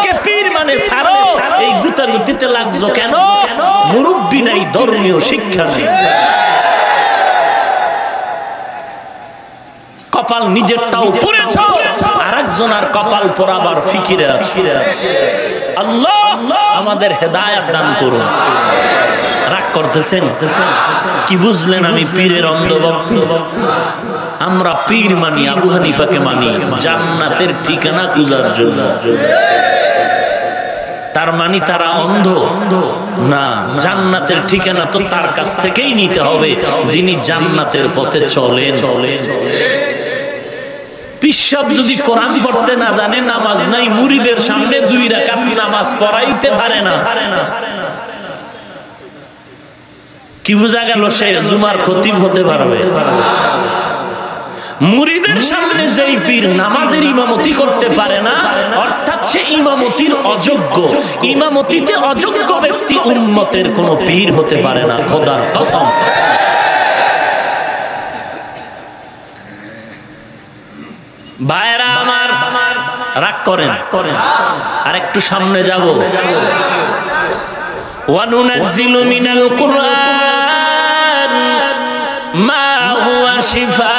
কে পীর মানে ছাড়ো, এই গুতাগুতিতে লাগছো কেন? মুরব্বি নাই, ধর্মীয় শিক্ষা নাই। কপাল নিজেরটাও পড়েছ, আরেকজনের কপাল পরাবার ফিকিরে আছে। আল্লাহ আমাদের হেদায়েত দান করুন। রাগ করতেছেন কি? বুঝলেন আমি পীরের অন্ধভক্ত? আমরা পীর মানি, আবু হানিফাকে মানি জান্নাতের ঠিকানা খুঁজার জন্য। তার মানে তারা অন্ধ না, জান্নাতের ঠিকানা তো তার কাছ থেকেই নিতে হবে যিনি জান্নাতের পথে চলেন। পিশাব যদি কোরআন পড়তে না জানে, নামাজ নাই, মুরিদের সামনে 2 রাকাত নামাজ পড়াইতে পারে না। কি বোঝা গেল? সে জুমার খতিব হতে পারবে? মুরিদের সামনে যেই পীর নামাজের ইমামতি করতে পারে না, অর্থাৎ সে ইমামতির অযোগ্য। ইমামতিতে অযোগ্য ব্যক্তি উম্মতের কোন পীর হতে পারে না, খোদার কসম। ভাইরা আমার, রাগ করেন, আর একটু সামনে যাব। ওয়ানুনাজ্জিলু মিনাল কুরআন মা হুয়া শিফা,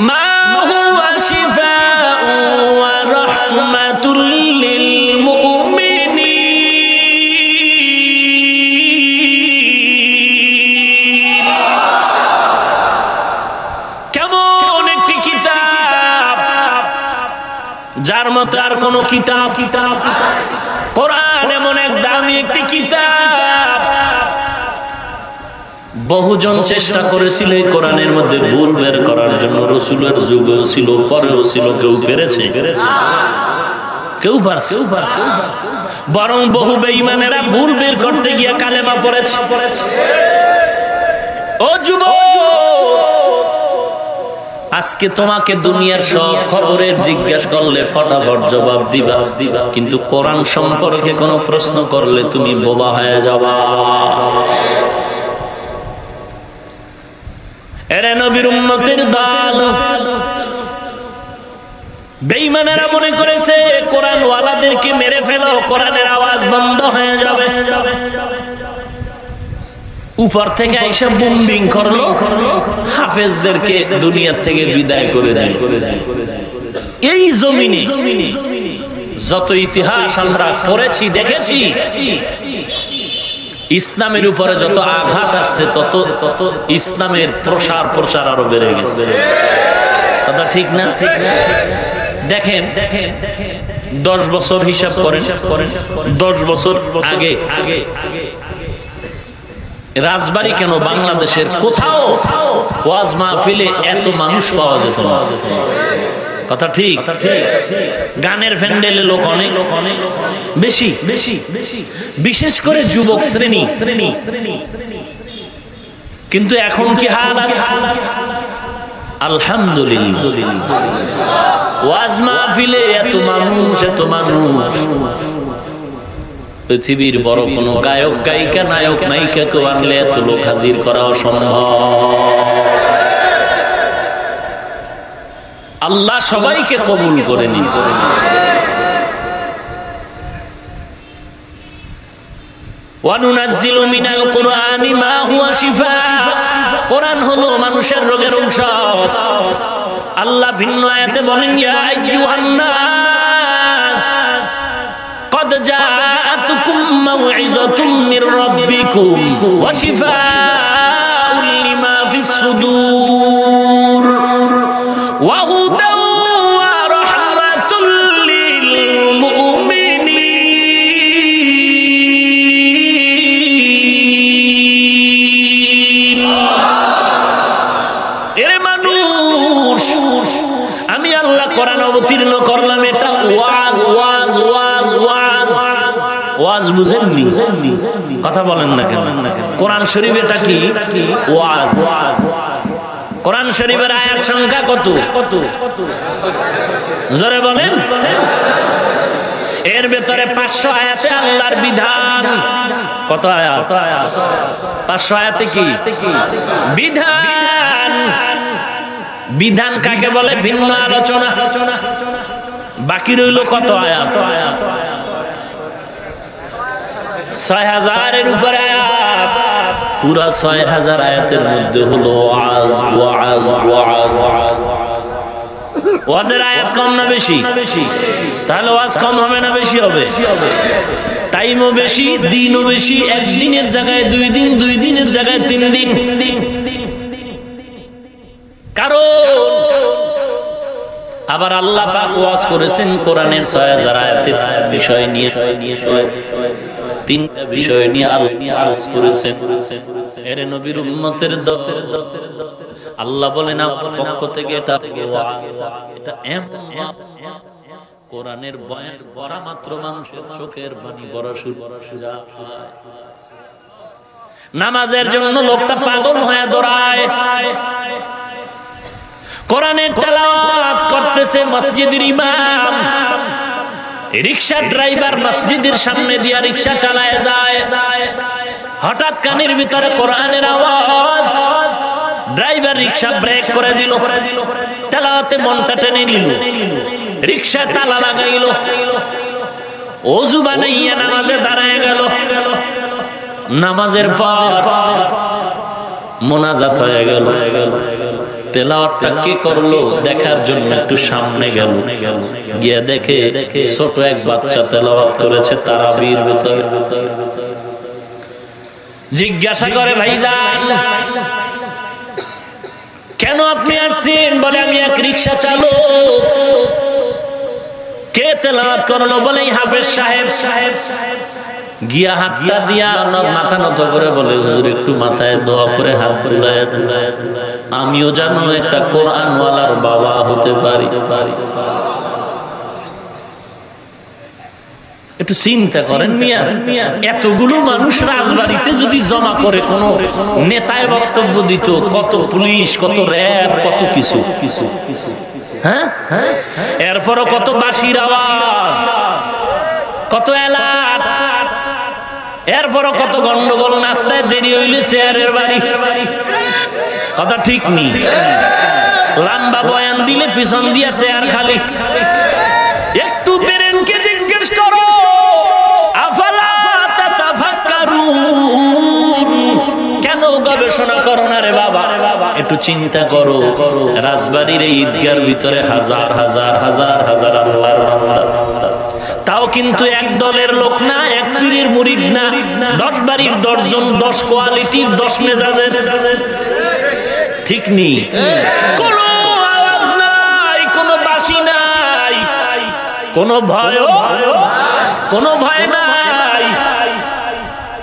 মা হুয়া শিফা ওয়া রাহমাতুল লিল মুমিনিন। কেমন একটি কিতাব, যার মতো আর কোন কিতাব। কোরআন এমন এক দামি একটি কিতাব। বহুজন চেষ্টা করেছিল এই কোরআনের মধ্যে ভুল বের করার জন্য। রাসূলের যুগেও ছিল, পরেও ছিল, কেউ পেরেছে? কেউ পারছে? বরং বহু বেঈমানেরা ভুল বের করতে গিয়ে কালেমা পড়েছে। ও যুবক, আজকে তোমাকে দুনিয়ার সব খবরের জিজ্ঞাসা করলে ফটাফট জবাব দিবা, কিন্তু কোরআন সম্পর্কে কোনো প্রশ্ন করলে তুমি বোবা হয়ে যাবা। এরে নবীর উম্মতের দল, বেঈমানেরা মনে করেছে কোরআন ওয়ালাদেরকে মেরে ফেলো, কোরআনের আওয়াজ বন্ধ হয়ে যাবে। উপর থেকে আইসা বুম্বিং করলো, হাফেজদেরকে দুনিয়া থেকে বিদায় করে দিল। এই জমিনে যত ইতিহাস আমরা পড়েছি দেখেছি, ইসলামের উপরে যত আঘাত আসছে তত ইসলামের প্রচার আরো বেড়ে গেছে। কথা ঠিক না? দেখেন 10 বছর হিসাব করেন, 10 বছর আগে রাজবাড়ী কেন বাংলাদেশের কোথাও ওয়াজ মাহফিলে এত মানুষ পাওয়া যেত না। কথা ঠিক? গানের প্যান্ডেলে লোক অনেক বেশি, বিশেষ করে যুবক শ্রেণী। কিন্তু এখন কি হালাত? আলহামদুলিল্লাহ, ওয়াজ মাহফিলে এত মানুষ, পৃথিবীর বড় কোন গায়ক গায়িকা নায়ক নায়িকা কেউ আনলে এত লোক হাজির করা অসম্ভব। আল্লাহ সবাইকে কবুল করে নিন। ওয়ানুনাজ্জিলু মিনাল কুরআনি মা হুয়া শিফা, কোরআন হলো মানুষের রোগের ঔষধ। আল্লাহ ভিন্ন আয়াতে বলেন, ইয়া আইয়ুহান নাস কদ জাআতুকুম মাউইযাতুম মির রাব্বিকুম ওয়া শিফাউল লিমা ফিস সুদূর ওয়া হুদাও ওয়া রাহমাতুল লিল মুমিনিন। এরে মানুষ, আমি আল্লাহ কোরআন অবতীর্ণ করলাম, এটা ওয়াজ ওয়াজ ওয়াজ ওয়াজ ওয়াজ বুঝেননি? কথা বলেন না কেন? কোরআন শরীফ এটা কি? ওয়াজ। কোরআন শরীফের আয়াত সংখ্যা কত? জোরে বলেন। এর ভেতরে 500 আয়াতে আল্লাহর বিধান। কত আয়াত? 500 আয়াতে কি বিধান? বিধান কাকে বলে ভিন্ন আলোচনা। বাকি রইল কত আয়াত? 6000-এর উপরে আয়াত। পুরা 6000 আয়াতের মধ্যে হলো ওয়াজ ওয়াজ ওয়াজ। ওয়াজের আয়াত কম না বেশি? তাহলে ওয়াজ কম হবে না বেশি হবে? টাইমও বেশি, দিনও বেশি। একদিনের জায়গায় 2 দিন, 2 দিনের জায়গায় 3 দিন। কারণ আবার আল্লাহ পাক ওয়াজ করেছেন কোরআনের 6000 আয়াতে বিষয় নিয়ে, 3টা বিষয় নিয়ে আলোচনা করেছেন। এর নবীর উম্মতের দল আল্লাহ বলেন আমার পক্ষ থেকে এটা এমন কোরআনের বয়ান করা মাত্র মানুষের চোখের পানি বড়া শুরু যায়। নামাজের জন্য লোকটা পাগল হয়ে দৌড়ায়। কোরআনের তেলাওয়াত করতেছে মসজিদের ইমাম, রিকশা ড্রাইভার মসজিদের সামনে দিয়া রিকশা চালায় যায়। হঠাৎ কানের ভিতরে কোরআনের আওয়াজ, ড্রাইভার রিকশা ব্রেক করে দিল, তেলাওয়াতে মনটা টেনে নিল, রিকশা তালা লাগাইল, ওযু বানাইয়া নামাজে দাঁড়ায় গেল। নামাজের পর মোনাজাত হয়ে গেল। তেলাওয়াতটা কে করলো দেখার জন্য একটু সামনে গেল, গিয়ে দেখে ছোট এক বাচ্চা তেলাওয়াত করেছে তারাবির ভিতরে। জিজ্ঞাসা করে, ভাইজান কেন আপনি আসছেন? বলে আমি এক রিকশা চালক। কে তেলাওয়াত করলো? বলে হাফেজ সাহেব। গিয়া হাতটা দিয়া মাথা নত করে বলে, হুজুর একটু মাথায় দোয়া করে হাত তুলায় আমিও জানো একটা কোরআনওয়ালার বাবা হতে পারি। একটু চিন্তা করেন মিয়া, এতগুলো মানুষ রাজবাড়িতে যদি জমা করে কোন নেতায় বক্তব্য দিত, কত পুলিশ, কত র্যাব, কত কিছু। হ্যাঁ, এরপরও কত বাঁশির আওয়াজ, কত এলাট, এরপরও কত গন্ডগোল, নাস্তায় দেরি হইলে চেয়ারের বাড়ি। কথা ঠিক নেই? লম্বা বয়ান দিলে পিছন দিয়া চেয়ার খালি। একটু বেরেনকে জিজ্ঞেস করো, আফালা তাতাফাক্কারুন, কেন গবেষণা করো না রে বাবা? একটু চিন্তা করো, রাজবাড়ির এই ঈদগার ভিতরে হাজার হাজার হাজার হাজার আল্লাহর বান্দা, তাও কিন্তু এক দলের লোক না, এক পীরের মুরিদ না, 10 বাড়ির 10 জন, 10 কোয়ালিটির, 10 মেজাজের। ঠিক নেই? কোনো আওয়াজ নাই, কোনো বাঁশি নাই, কোনো ভয় নাই,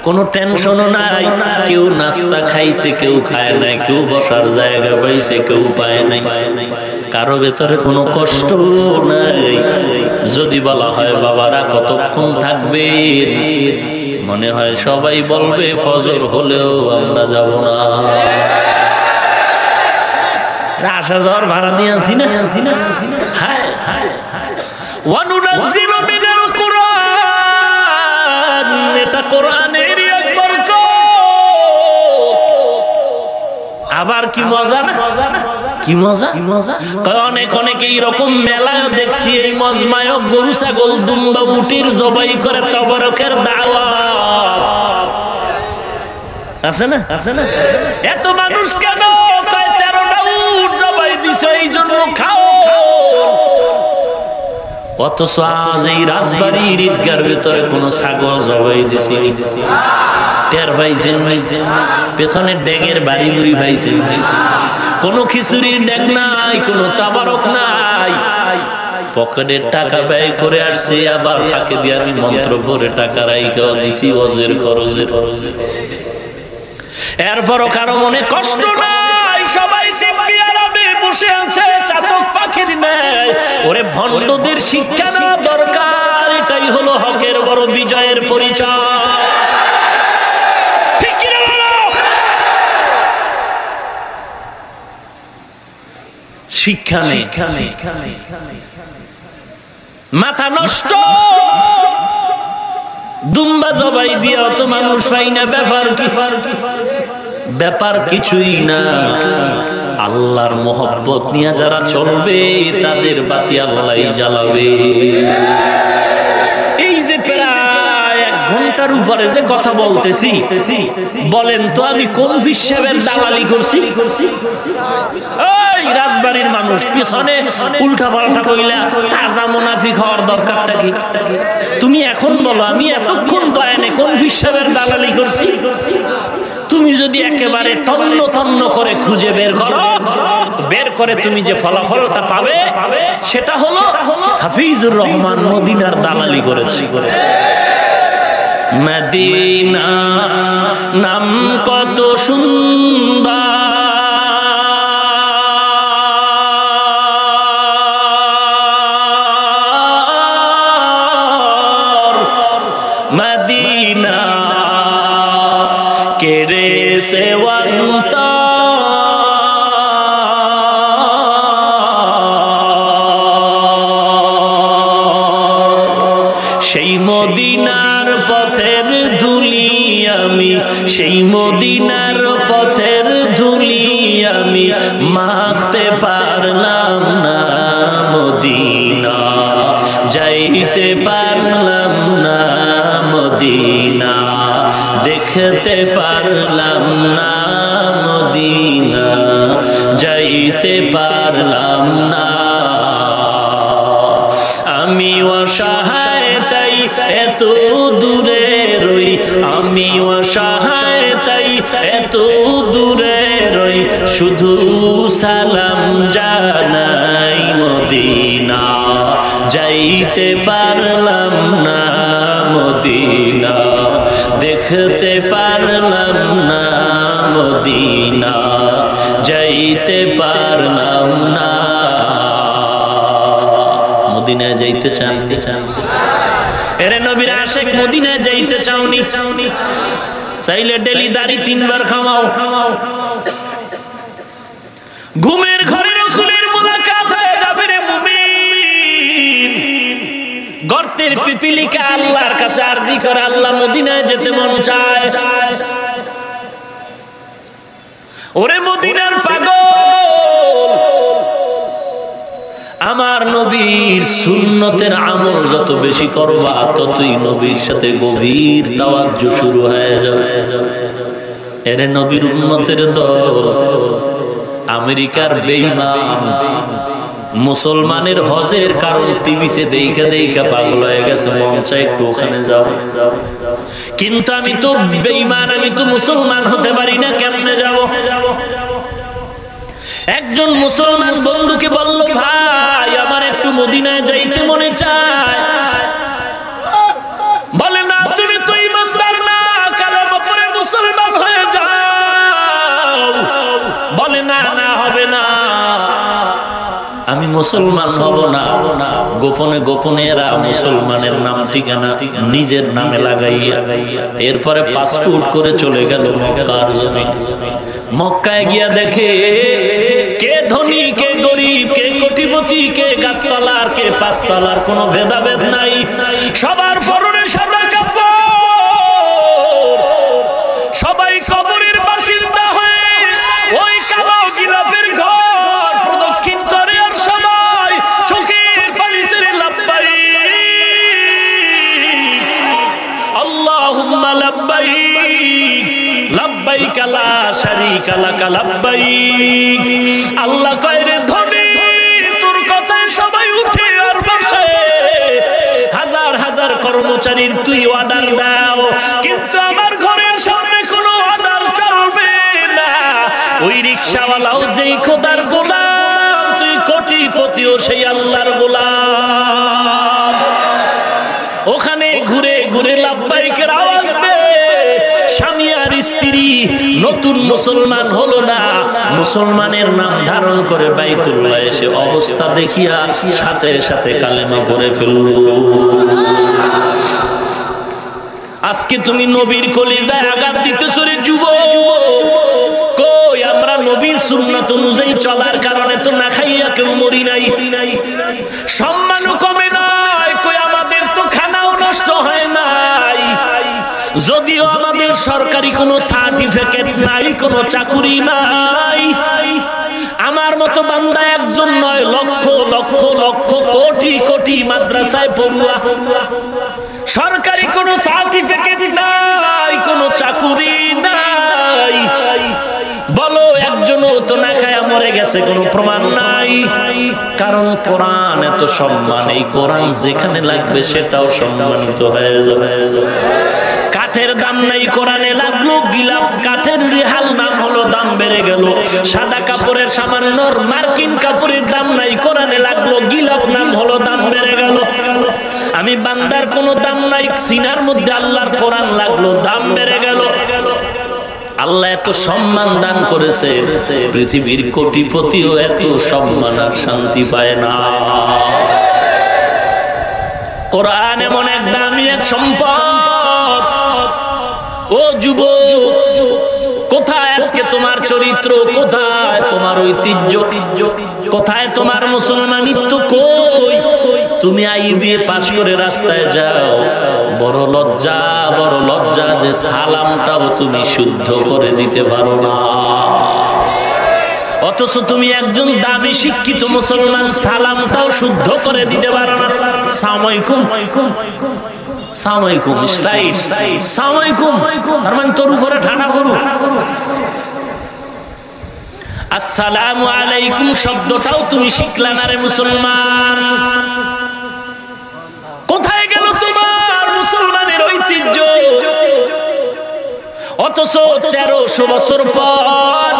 কোনো টেনশনও নাই। কেউ নাস্তা খাইছে, কেউ খায় নাই, কেউ বসার জায়গা পাইছে, কেউ পায় নাই। কারো ভেতরে কোনো কষ্ট নাই। যদি বলা হয় বাবারা কতক্ষণ থাকবে, মনে হয় সবাই বলবে ফজর হলেও আমরা যাব না। আসা যাওয়ার ভাড়া দিয়ে আসি না। হ্যাঁ, ওয়ানুনাজ্জিলু মিনাল কুরআন, এটা কোরআনের এক বরকত। আবার কি মজা না, কি মজা। অনেক এইরকম মেলা দেখছি, এই মজমায় গরু ছাগল দুম্বা উটির জবাই করে তবরকের দাওয়াত আছে না? এত মানুষ কেন? 13টা উট জবাই দিছে, এই জন্য খাও। অথচ আজ এই রাজবাড়ির ঈদগার ভিতরে কোন ছাগল জবাই দিছে, টের পাইছেন? পেছনের ড্যাঙের বাড়ি মুড়ি পাইছেন? কোন খিচুড়ির ড্যাং নাই, কোন তাবারক নাই। পকেটের টাকা ব্যয় করে আসছে, আবার ফাঁকে দিয়ে আমি মন্ত্র পড়ে টাকা রাইখাও দিছি ওজের খরচের। এরপরও কারো মনে কষ্ট নাই, সবাই দিব্যি আরামে বসে আছে, চাতক পাখির ন্যায়। ওরে ভণ্ডদের শিক্ষা নেওয়া দরকার, এটাই হলো হকের বড় বিজয়ের পরিচয়। ঠিক কিনা বলো? শিক্ষা নেই, মাথা নষ্ট। দুম্বা জবাই দিয়ে অত মানুষ পাই না, ব্যাপার কিছুই না। আল্লাহর মোহব্বত নিয়ে যারা চলবে, তাদের বাতি আল্লাহই জ্বালাবে। এই যে প্রায় 1 ঘন্টার উপরে যে কথা বলতেছি, বলেন তো আমি কোন হিসাবের দালালি করছি? এই রাজবাড়ির মানুষ পিছনে উল্টা পাল্টা কইলা তাজা মুনাফিক হওয়ার দরকারটা কি? তুমি এখন বলো, আমি এতক্ষণ বয়ানে কোন হিসাবের দালালি করছি? তুমি যদি একেবারে তন্ন তন্ন করে খুঁজে বের করে তুমি যে ফলাফলটা পাবে, সেটা হলো হাফিজুর রহমান মদিনার দালালি করেছি। মদিনা নাম কত সুন্দর, মদিনা কেরে সেবন্ত, সেই মদিনার পথের ধুলি আমি, সেই মদিনার পথের ধুলি আমি মাখতে পারলাম না। মদিনা যাইতে পারলাম না, মদিনা দেখতে পারলাম না, মদিনা যাইতে পারলাম না। আমি অসহায় তাই এত দূরে রই, আমি অসহায় তাই এত দূরে রই, শুধু সালাম জানাই। মদিনা যাইতে পারলাম না, মদিনা দেখতে পারলাম না, মদিনা যাইতে পারলাম না। মদিনায় যাইতে চান? এরে নবীর আশিক মদিনায় যাইতে চাওনি? চাইলে ডেলি দাড়ি 3 বার খামাও। ঘুমের ঘরে রাসূলের মুলাকাত হয়ে যাবে রে মুমিন। গর্তের পিপিলিকা আল্লাহর কাছে আরজি করে, আল্লাহ মদিনায় যেতে মন চায়। ওরে মদিনার পাগল, আমার নবীর সুন্নতের আমল যত বেশি করবা, ততই নবীর সাথে গভীর তাওয়াজ্জু শুরু হয়ে যাবে। এরে নবীর উম্মতের দল, আমেরিকার বেঈমান মুসলমানের হজের কারণ টিভিতে দেখে দেখে পাগল হয়ে গেছে, মন চায় একটু ওখানে যাও, কিন্তু আমি তো বেঈমান, আমি তো মুসলমান হতে পারি না, কেমনে যাব? একজন মুসলমান বন্ধুকে বলল, ভাই আমার একটু মদিনায় যাইতে মনে চায়। বলে না, তুমি তো ইমানদার না, কালেমা পড়ে মুসলমান হয়ে যাও। বলে না, না হবে না, আমি মুসলমান হব না। গোপনে গোপনে এরা মুসলমানের নাম ঠিকানা নিজের নামে লাগাইয়া এরপরে পাসপোর্ট করে চলে গেল মক্কার জমিন। মক্কায় গিয়া দেখে কে ধনী, কে গরিব, কে কোটিপতি, কে গাছতলার, কে পাঁচতলার, কোনো ভেদাভেদ নাই। সবার পরনে সাদা কাপড়, সবাই কবরের বাসিন্দা হয়ে ওই কালো গিলাপের ঘর প্রদক্ষিণ করে, আর সবাই চোখের পানি ছেড়ে লাব্বাইক আল্লাহুম্মা লাব্বাইক লাব্বাইক লা শারীকা লাক লাব্বাইক। আল্লাহ কয়, রে ধনী, তোর কথায় সবাই উঠে আর বসে, হাজার হাজার কর্মচারীর তুই অর্ডার দাও, কিন্তু আমার ঘরের সামনে কোনো অর্ডার চলবে না। ওই রিকশাওয়ালাও যেই খোদার গোলাম, তুই কোটিপতিও সেই আল্লাহর গোলাম। ওখানে ঘুরে ঘুরে লাব্বাইকের আওয়াজ দে। স্বামী আর স্ত্রী নতুন মুসলমান হলো না, মুসলমানের নাম ধারণ করে বাইতুল্লাহ এসে অবস্থা দেখিয়া সাথে সাথে কালেমা পড়ে ফেলল। আজকে তুমি নবীর কলিজায় আঘাত দিতেছো রে যুবক। কই আমরা নবীর সুন্নাত অনুযায়ী চলার কারণে তো না খাইয়া কেউ মরি নাই, সম্মানও কমে নাই। কই আমাদের তো খানাও নষ্ট হয় নাই, যদিও আমাদের সরকারি কোনো সার্টিফিকেট নাই, কোনো চাকুরি নাই। আমার মতো বান্দা একজন নয়, লক্ষ লক্ষ লক্ষ কোটি কোটি মাদ্রাসায় পড়ুয়া, সরকারি কোনো সার্টিফিকেট নাই, কোনো চাকুরি নাই। বলো একজনও তো না খায়া মরে গেছে, কোনো প্রমাণ নাই। কারণ কোরআন এত সম্মান, এই কোরআন যেখানে লাগবে সেটাও সম্মানিত হয়ে যাবে। কাঠের দাম নাই, কোরআনে লাগলো গিলাফ, কাঠের রিহাল নাম হলো, দাম বেড়ে গেল। সাদা কাপড়ের সামান্য মার্কিন কাপড়ের দাম নাই, কোরআনে লাগলো গিলাফ, নাম হলো, দাম বেড়ে গেল। আমি বান্দার কোনো দাম নাই, সিনার মধ্যে আল্লাহর কোরআন লাগলো, দাম বেড়ে গেল। আল্লাহ এত সম্মান দান করেছে, পৃথিবীর কোটিপতিও এত সম্মান আর শান্তি পায় না। কোরআন এমন এক দামি এক সম্পদ। ও যুবক, কোথায় আজকে তোমার চরিত্র, কোথায় তোমার ঐতিহ্য, কোথায় তোমার মুসলমানিত্ব? কই তুমি আইবিএ পাশ করে রাস্তায় যাও, বড় লজ্জা, বড় লজ্জা যে সালামটাও তুমি শুদ্ধ করে দিতে পারো না। অথচ তুমি একজন দামি শিক্ষিত মুসলমান, সালামটাও শুদ্ধ করে দিতে পারো না। সালামালাইকুম সালামালাইকুম স্টাইল সালামালাইকুম, তার মানে তোর উপরে ঠাডা করু। আসসালামু আলাইকুম শব্দটাও তুমি শিখলা না রে মুসলমান। কোথায় গেল তোমার মুসলমানের ঐতিহ্য? অথচ 1300 বছর পর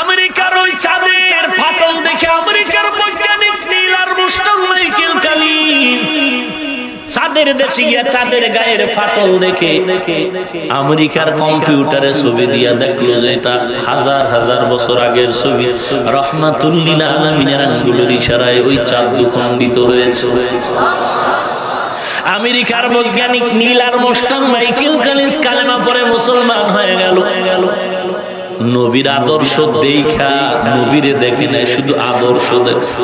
আমেরিকার ওই চাঁদের ফাটল দেখে আমেরিকার বৈজ্ঞানিক নীল আর্মস্ট্রং, মাইকেল কলিন্স চাঁদের দেশে গিয়া চাঁদের গায়ের ফাটল দেখে আমেরিকার কম্পিউটারে ছবি দিয়া দেখলো যে এটা হাজার হাজার বছর আগের ছবি। রহমাতুল লিল আলামিনের আঙ্গুলের ইশারায় ওই চাঁদ দুখণ্ডিত হয়েছে। আমেরিকার বৈজ্ঞানিক নীল আর্মস্ট্রং, মাইকেল কলিন্স কালেমা পড়ে মুসলমান হয়ে গেল। নবীর আদর্শ দেখা নবীরে দেখে নাই, শুধু আদর্শ দেখছে।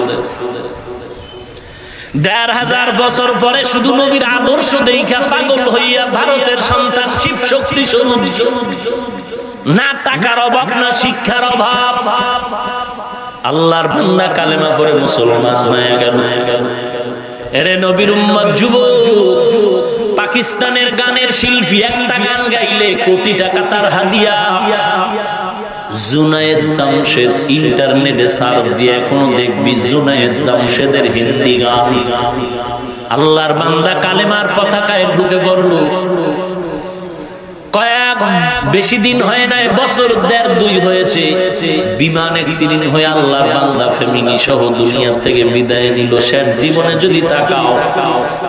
1500 বছর পরে শুধু নবীর আদর্শ দেখা পাগল হইয়া ভারতের সন্তান শিব শক্তি স্বরূপ, না টাকার অভাব না শিক্ষার অভাব, আল্লাহর বান্দা কালেমা পড়ে মুসলমান হয়ে গেল। এরে নবীর উম্মত যুবক, পাকিস্তানের গানের শিল্পী একটা গান গাইলে কোটি টাকা তার হাদিয়া। জুনায়েদ জামশেদ ইন্টারনেটে সার্চ দিয়ে এখনো দেখবি জুনায়েদ জামশেদের হিন্দি গান। আল্লাহর বান্দা কালেমার পতাকায় ঢুকে পড়লো, কয়েক বেশি দিন হয় নাই, বছর 1.5-2 হয়েছে, বিমান অ্যাক্সিডেন্ট হয়ে আল্লাহর বান্দা ফ্যামিলি সহ দুনিয়া থেকে বিদায় নিল। শেষ জীবনে যদি তাকাও,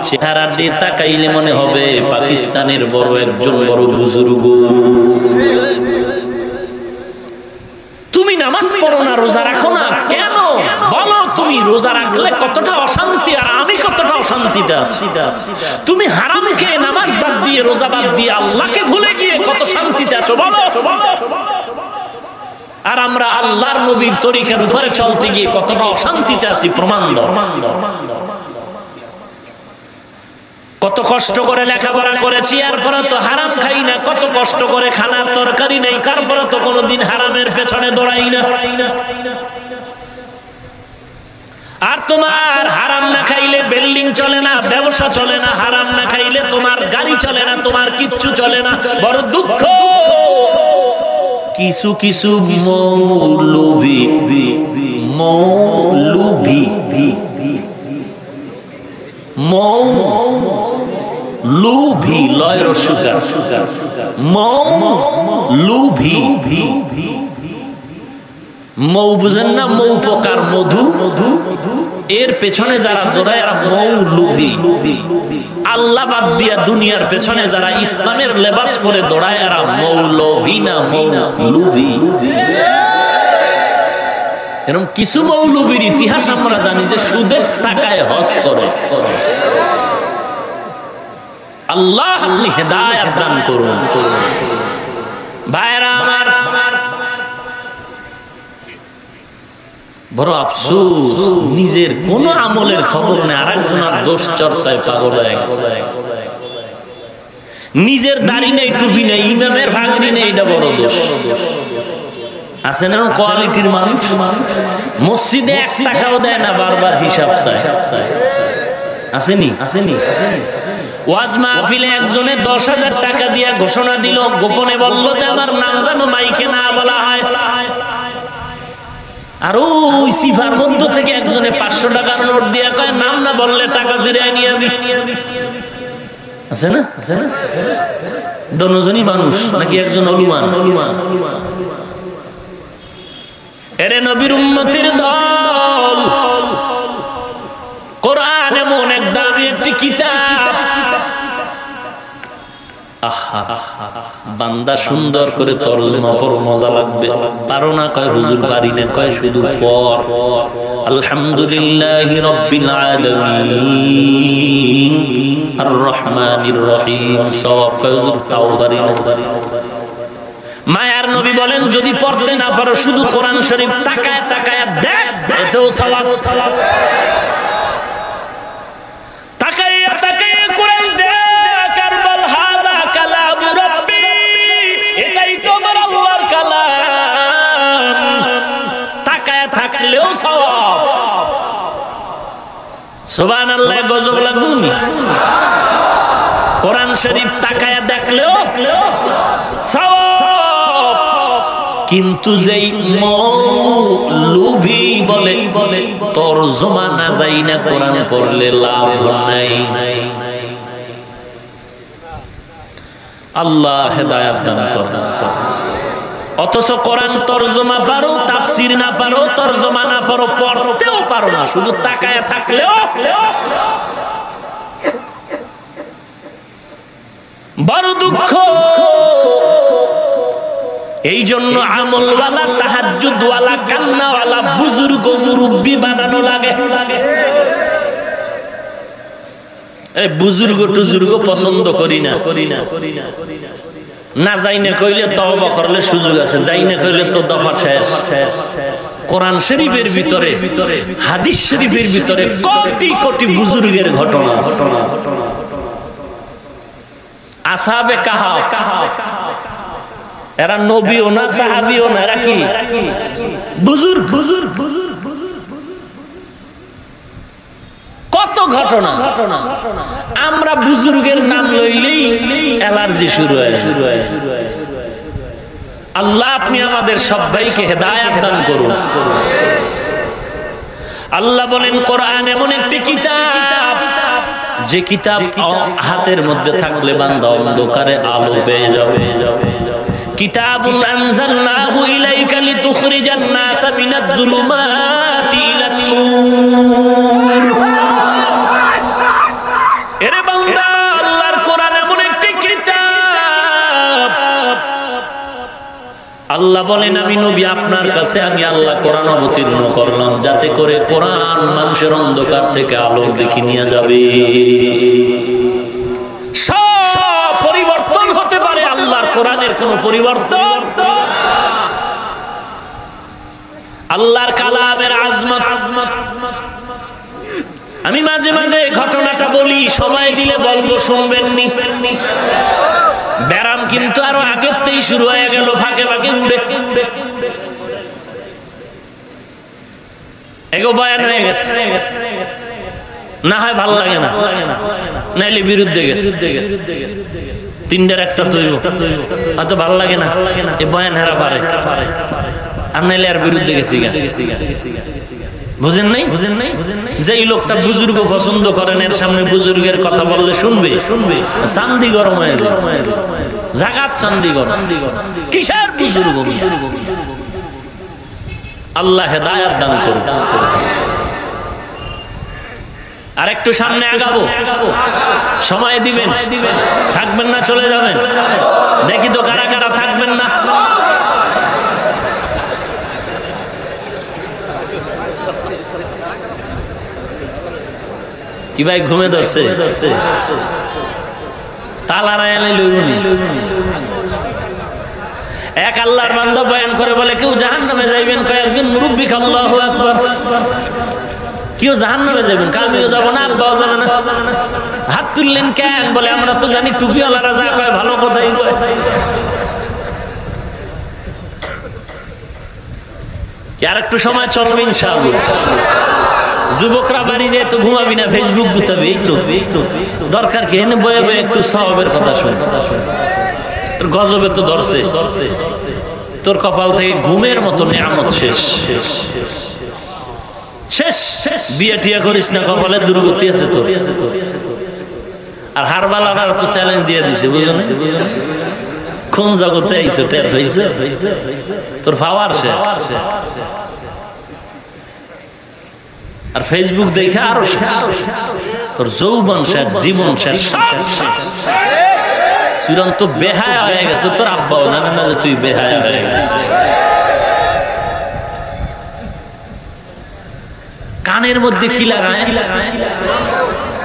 চেহারা দিয়ে তাকাইলে মনে হবে পাকিস্তানের বড় একজন বড় বুজুর্গ। তুমি নামাজ পড়ো না, রোজা রাখো না কেন? বলো তুমি রোজা রাখলে কতটা অশান্তি আর আমি কতটা অশান্তিতে আছি। তুমি হারাম খেয়ে নামাজ বাদ দিয়ে রোজা বাদ দিয়ে আল্লাহকে ভুলে গিয়ে কত শান্তিতে আছো বলো। আর আমরা আল্লাহর নবীর তরিকার উপরে চলতে গিয়ে কতটা অশান্তিতে আছি প্রমাণ দাও। কত কষ্ট করে লেখাপড়া করেছি, এরপরে তো হারাম খাই না। কত কষ্ট করে খানার তরকারি নেই, তারপরে তো কোনোদিন হারামের পেছনে দৌড়াই না। আর তোমার হারাম না খাইলে বিল্ডিং চলে না, ব্যবসা চলে না, হারাম না খাইলে তোমার গাড়ি চলে না, তোমার কিচ্ছু চলে না। বড় দুঃখ, কিছু কিছু মৌলবি লুভি লয় রসুকা লুভি, মৌ বুঝেন না? মৌ পোকার মধু, এর পেছনে যারা দৌড়ায় এরা মৌলুভি। আল্লাহ বাদ দিয়া দুনিয়ার পেছনে যারা ইসলামের লেবাস পরে দৌড়ায় এরা মৌলভি না মৌলুভি। এরকম কিছু মৌলবীর ইতিহাস আমরা জানি যে সুদের টাকায় হজ করে। আল্লাহ আপনি হেদায়েত দান করুন। ভাইরা আমার, বড় আফসোস, নিজের কোন আমলের খবর নেই, আরেকজনের দোষ চর্চায় পাগল হয়ে গেছে। নিজের দাড়ি নেই, টুপি নেই, ইমামের ভাগরি নেই, এটা বড় দোষ। আছে না কোয়ালিটির মানুষ, মসজিদে 1 টাকাও দেয় না, বারবার হিসাব চায়। আসেনি? ওয়াজ মাহফিলে একজনে 10,000 টাকা দিয়ে ঘোষণা দিল, গোপনে বলল যে আমার নাম যেন মাইকে না বলা হয়। আর ওই সিফার মধ্য থেকে একজনে 500 টাকার নোট দিয়ে কয় নাম না বললে টাকা ফিরিয়ে নিয়ে যাবি। আছে না? দুজনই মানুষ নাকি একজন অনুমান? এরে নবীর উম্মতের দল, কোরআন এমন এক দামি একটি কিতাব। আহা, বান্দা সুন্দর করে তরজমা পড়ো, মজা লাগবে। পারো না? কয় হুজুর পারি না। কয় শুধু পড়। আলহামদুলিল্লাহি রাব্বিল আলামিন আর রহমানির রহিম। সওয়াব। কয় হুজুর তাও পারি না। মায়ার নবী বলেন যদি পড়তে না পারো শুধু কোরআন শরীফ তাকায় তাকায় দেখ, এতেও সওয়াব। তাকাইয়া তাকাইয়া কোরআন দেখ আর বল হাযা কালাম রাব্বি, এটাই তো আমার আল্লাহর কালাম। তাকায় থাকলেও সওয়াব। সুবহানাল্লাহ, গজব লাগুনি? কোরআন শরীফ তাকায় দেখলেও সওয়াব। কিন্তু যেই মৌলবি বলে তরজমা না যাই না কোরআন পড়লে লাভ নাই। আল্লাহ হেদায়েত দান করুন। অথচ কোরআন তরজমা পারো, তাফসীর না পারো, তরজমা না পারো, পড়তেও পারো না, শুধু তাকায় থাকলেও। বড় দুঃখ। এই জন্য আমলওয়ালা, তাহাজ্জুদওয়ালা, কান্নাওয়ালা বুজুর্গ মুরব্বি বানানো লাগে। এই বুজুর্গ টুজুর্গ পছন্দ করি না। না যাই না কইলে তওবা করলে সুযোগ আছে, যাই না কইলে তো দফা শেষ। কোরআন শরীফের ভিতরে, হাদিস শরীফের ভিতরে কোটি কোটি বুজুর্গের ঘটনা আছে। আসহাবে কাহাফ, এরা নবীও না, সাহাবীও না, এরা কি বুজুর্গ। কত ঘটনা। আমরা বুজুর্গের নাম লইলেই অ্যালার্জি শুরু হয়। আল্লাহ আপনি আমাদের সবাইকে হেদায়েত দান করুন। আল্লাহ বলেন কোরআন এমন একটি কিতাব, যে কিতাব হাতের মধ্যে থাকলে বান্দা অন্ধকারে আলো পেয়ে যাবে। কিতাবুন আনজালনাহু ইলাইকা লিতুখরিজান নাসা মিনাজ যুলুমাতি ইলান নূর। এরে বান্দা, আল্লাহর কোরআন এমন একটি কিতাব, আল্লাহ বলেন আমি নবী আপনার কাছে আমি আল্লাহ কোরআন অবতীর্ণ করলাম, যাতে করে কোরআন মানুষের অন্ধকার থেকে আলোর দিকে নিয়ে যাবে। সব পরিবর্তন হতে পারে, আল্লাহর কোরআনের কোনো পরিবর্তন। আল্লাহর কালামের আজমত। আমি মাঝে মাঝে ঘটনাটা বলি, সময় দিলে বলবো, শুনবেন নি। ব্যারাম কিন্তু আরো আগের থেকেই শুরু হয়ে গেল, ফাঁকে ফাঁকে উড়ে এগো বয়ান হয়ে গেছে, না হয় ভাল লাগে না, নাইলে বিরুদ্ধে গেছে। তিনটার একটা তৈব হয়তো ভাল লাগে না, এ বয়ান হেরা পারে, আর নাইলে আর বিরুদ্ধে গেছি। বুঝেন নাই? যেই লোকটা বুজুর্গ পছন্দ করেন, এর সামনে বুজুর্গের কথা বললে শুনবে, চান্দি গরম হয়ে যায়, জাগাত চান্দি গরম। কিসের বুজুর্গ? আল্লাহ হেদায়েত দান করুন। আর একটু সামনে আগাবো, সময় দিবেন, থাকবেন না চলে যাবেন। দেখি তো কারা কারা থাকবেন না। কি ভাই ঘুমে ধরছে? তালারা এনে লইবনি। এক আল্লাহর বান্দা বয়ান করে বলে, কেউ জাহান্নামে যাইবেন, কয়েকজন মুরব্বি, আল্লাহু আকবার। কেউ জাহান্নামে যাবেন, আমিও যাব না, আব্বাও যাবে না। হাত তুললেন কেন? বলে আমরা তো জানি টুপিওয়ালারা যা কয় ভালো কথাই কয়। আর একটু সময় চলবে ইনশাআল্লাহ। যুবকরা বাড়ি যায় তো ঘুমাবি না, ফেসবুক গুতাবি। এই তো দরকার কি? এনে বয়ে বয়ে একটু সওয়াবের কথা শুন। তোর গজবে তো ধরছে, তোর কপাল থেকে ঘুমের মতো নিয়ামত শেষ শেষ। বিয়ে টিয়া করিস না, কপালে দুর্গতি আছে তোর। আর হারবালার তো চ্যালেঞ্জ দিয়ে দিছে, বুঝো না? কোন জগতে আইছো টের হইছে? তোর পাওয়ার শেষ। আর ফেসবুক দেখে আরো শেষ। তোর যৌবন শেষ, জীবন শেষ, সব শেষ। চূড়ান্ত বেহায়া হয়ে গেছে। তোর আব্বাও জানে না যে তুই বেহায়া হয়ে গেছিস। কানের মধ্যে কি লাগায়?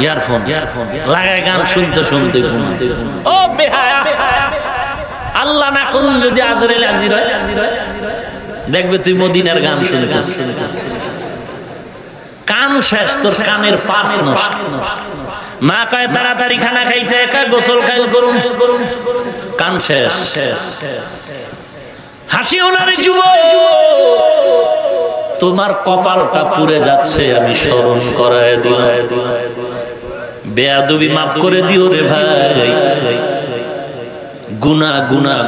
ইয়ারফোন লাগায়, গান শুনতে শুনতে ঘুমাতে। ও বেহায়া! আল্লাহ না করুন যদি আজরাইল হাজির হয়, দেখবে তুই মদিনার গান শুনতেছিস। কান শেষ, তোর কানের পার্স নষ্ট। মা কয় তাড়াতাড়ি খানা খাইতে, গোসল কাল করুন, কান শেষ। হাসিও না রে যুবক, তোমার কপালটা পুড়ে যাচ্ছে, আমি স্মরণ করায় দিলাম। বেয়াদবি মাফ করে দিও রে ভাই।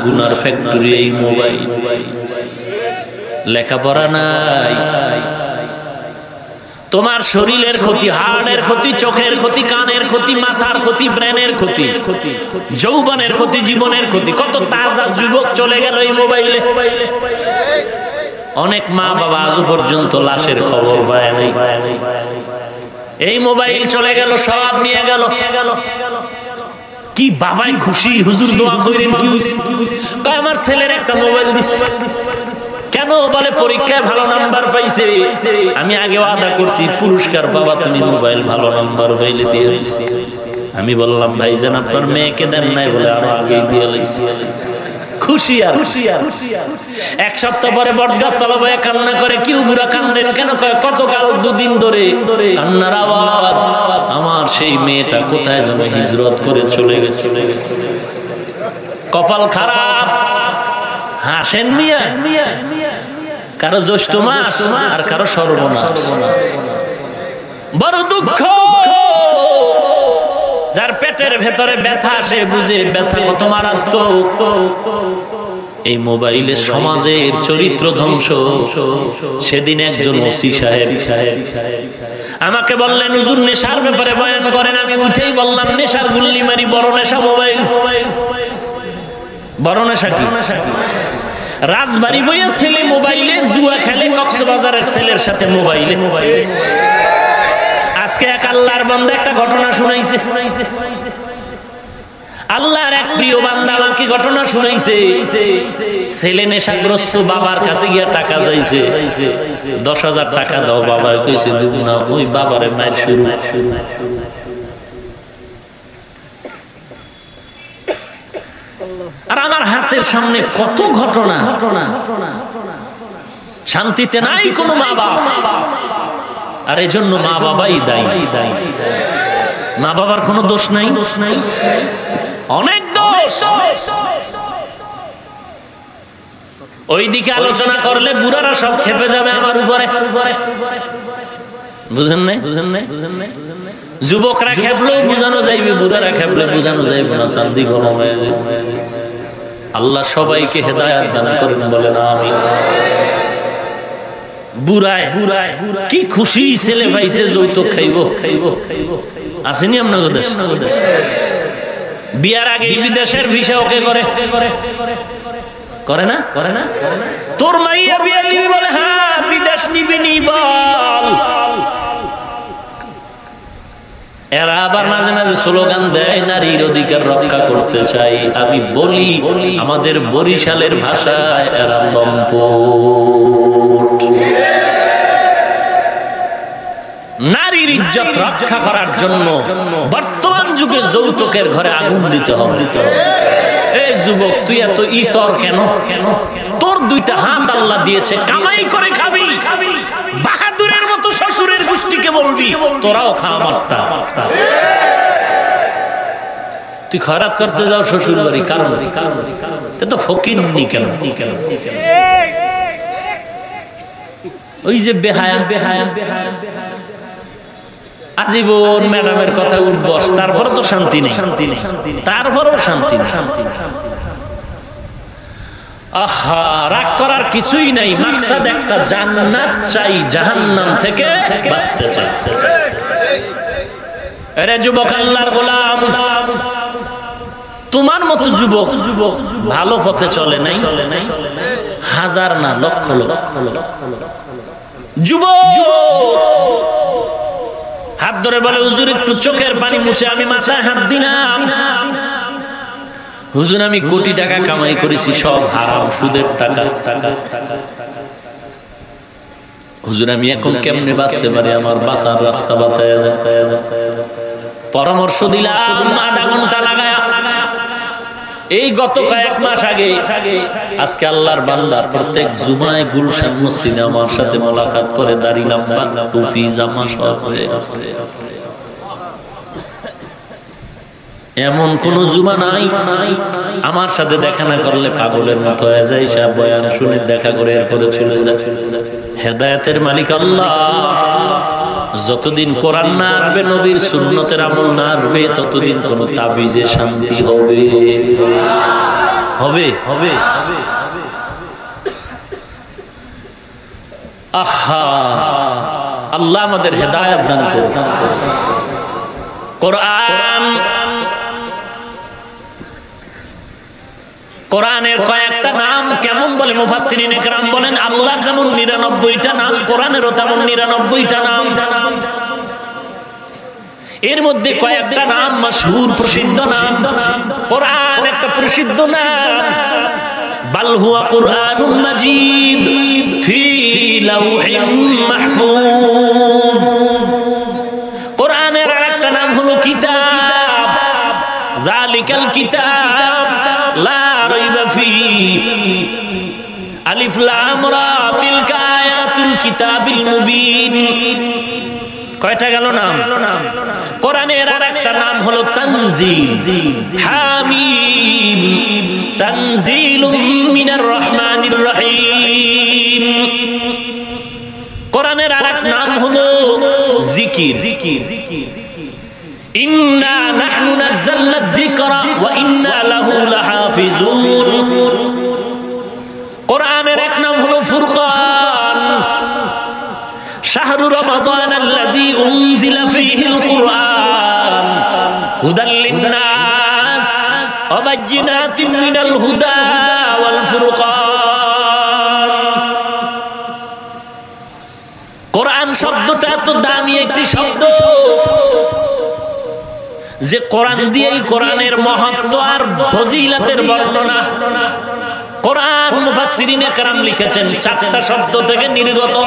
গুনার ফ্যাক্টরি এই মোবাইল। লেখাপড়া নাই, তোমার শরীরের ক্ষতি, হাড়ের ক্ষতি, চোখের ক্ষতি, কানের ক্ষতি, মাথার ক্ষতি, ব্রেনের ক্ষতি, যৌবনের ক্ষতি, জীবনের ক্ষতি। কত তাজা যুবক চলে গেল এই মোবাইলে। অনেক মা বাবা আজও পর্যন্ত লাশের খবর পায় নাই। এই মোবাইল চলে গেল, সব নিয়ে গেল। কি বাবাই খুশি, হুজুর দোয়া করেন। কি হইছে? কয় আমার ছেলের একটা মোবাইল দিছে। কেন? বলে পরীক্ষায় ভালো নাম্বার পাইছে। আমি আগে ওয়াদা করছি পুরস্কার পাবা তুমি, মোবাইল ভালো নাম্বার পাইলে দিয়ে দিছি। আমি বললাম ভাইজান আপনার মেয়েকে দেন নাই? বলে আরো আগেই দিয়ে লাইছি। খুশি আর এক সপ্তাহ পরে বটগাছ তলা বয়ে কান্না করে। কেউ বুড়া কান্দেন কেন? কয় কতকাল দুদিন ধরে কান্নার আওয়াজ। আমার সেই মেয়েটা কোথায় যেন হিজরত করে চলে গেছে। কপাল খারাপ। হাসেন মিয়া, কারো জ্যৈষ্ঠ মাস আর কারো সর্বনাশ। বড় দুঃখ। যার পেটের ভেতরে ব্যথা, সে বুঝে ব্যথা কত মারাত্মক। এই মোবাইলে সমাজের চরিত্র ধ্বংস। সেদিন একজন ওসি সাহেব আমাকে বললেন, হুজুর নেশার ব্যাপারে বয়ান করেন। আমি উঠেই বললাম, নেশার গুল্লি মারি, বড় নেশা মোবাইল। বড় নেশা কি? রাজবাড়ি বইয়া ছেলে মোবাইলে জুয়া খেলে, কক্সবাজারের ছেলের সাথে মোবাইলে। আজকে এক আল্লাহর বান্দা একটা ঘটনা শুনাইছে। আল্লাহর এক প্রিয় বান্দা আমাকে ঘটনা শুনাইছে। ছেলে নেশাগ্রস্ত, বাবার কাছে গিয়া টাকা চাইছে। 10,000 টাকা দাও। বাবা কইছে দিব না। ওই বাবারে মায়ের শুরু। আর আমার হাতের সামনে কত ঘটনা। শান্তিতে নাই কোনো মা বাবা। আর এই জন্য মা বাবাই দায়ী। মা বাবার কোনো দোষ নাই, অনেক দোষ। ওইদিকে আলোচনা করলে বুড়ারা সব খেপে যাবে আমার উপরে। বুঝেন নাই? যুবকরা খেপলেও বুঝানো যাইবে, বুড়ারা খেপলে বুঝানো যাইবে না। শান্তি গরম হয়ে যাবে। আল্লাহ সবাইকে হেদায়েত দান করেন, বলেন আমিন। বুড়ায় কি খুশি, ছেলে পাইছে, যৌতুক খাইব। আসেনি আপনাদের দেশ? বিয়ার আগে বিদেশের ভিসা ওকে করে না? তোর মাইয়া বিয়া দিবি বলে, হ্যাঁ বিদেশ নিবি নি বল। এরা আবার মাঝে মাঝে স্লোগান দেয়, নারীর অধিকার রক্ষা করতে চাই। আমি বলি, আমাদের বরিশালের ভাষায় এরা লম্পট। নারীর ইজ্জত রক্ষা করার জন্য বর্তমান যুগে যৌতুকের ঘরে আগুন দিতে হবে। এই যুবক, তুই এত ইতর কেন? তোর দুইটা হাত আল্লাহ দিয়েছে, কামাই করে খাবি। বাহাদুরের মতো শ্বশুরের গোষ্ঠীকে বলবি তোরাও খা আমারটা। তুই খয়রাত করতে যাও শ্বশুর বাড়ি, কারণ তো ফকিরনি কেন? ওই যে বেহায়া আজীবন ম্যাডামের কথা উঠবস, তারপরে তো শান্তি নেই, তারপরেও শান্তি নেই। আহা, রাগ করার কিছুই নাই। মাকসাদ একটা, জান্নাত চাই, জাহান্নাম থেকে বাঁচতে চাই। আরে যুবক, আল্লাহর গোলাম, তোমার মতো যুবক ভালো পথে চলে নাই, হাজার না লক্ষ লক্ষ যুবক হাত ধরে বলে, হুজুর একটু চোখের পানি মুছে। আমি মাথায় হাত দিলাম। হুজুর আমি কোটি টাকা কামাই করেছি, সব হারাম, সুদের টাকা। হুজুর আমি এখন কেমনে বাঁচতে পারি? আমার বাঁচার রাস্তা বাতায় দেন। পরামর্শ দিলাম, আধা ঘন্টা লাগায়। এই গত কয়েক মাস আগে, আজকে আল্লাহর বান্দার প্রত্যেক জুমায় গুলশান মসজিদে আমার সাথে মোলাকাত করে, দাড়ি লম্বা, টুপি জামা সব হয়ে আছে। এমন কোন জুমা নাই আমার সাথে দেখা না করলে পাগলের মতো হয়ে যায়। সব বয়ান শুনে দেখা করে এরপরে চলে যায়। হেদায়েতের মালিক আল্লাহ। যতদিন কোরআন না আসবে, নবীর সুন্নতের আমল না আসবে, ততদিন কোন তাবিজে শান্তি হবে। আহা, আল্লাহ আমাদের হেদায়েত দান করুন। কোরআনের কয়েকটা নাম কেমন বলে মুফাসসিরিন ইকরাম বলেন, আল্লাহর যেমন 99টা নাম, কোরআনেরও তেমন 99টা নাম। এর মধ্যে কয়েকটা নাম মাশহুর, প্রসিদ্ধ নাম। কোরআন একটা প্রসিদ্ধ নাম, বাল হুয়া কুরআনুম মাজিদ ফি লাউহিম মাহফুজ। কোরআনের আরেকটা নাম হলো কিতাব, যালিকাল কিতাব লা রাইবা ফি, আলিফ লাম রা, তিলকা আয়াতুল কিতাবিল মুবিন। কয়টা গেল নাম? কোরআনের আরেকটা নাম হলো তানজিল, হামিম, তানজিলুম মিনার রহমানির রহিম। কোরআনের আরেক নাম হলো জিকির, ইন্না নাহনু নাযালনা যিকরা ওয়া ইন্না লাহু লাহাফিজুন। শাহরু রমাদান আল্লাযী উনজিলা ফীহিল কুরআন হুদাল লিন-নাস ওয়া বায়্যিনাতিন মিনাল হুদা ওয়াল ফুরকান। কোরআন শব্দটা এত দামি একটি শব্দ যে কোরআন দিয়েই কোরআনের মহত্ব আর ফজিলতের বর্ণনা। কোরআন মুফাসসিরিনে কেরাম লিখেছেন চারটা শব্দ থেকে নির্গত।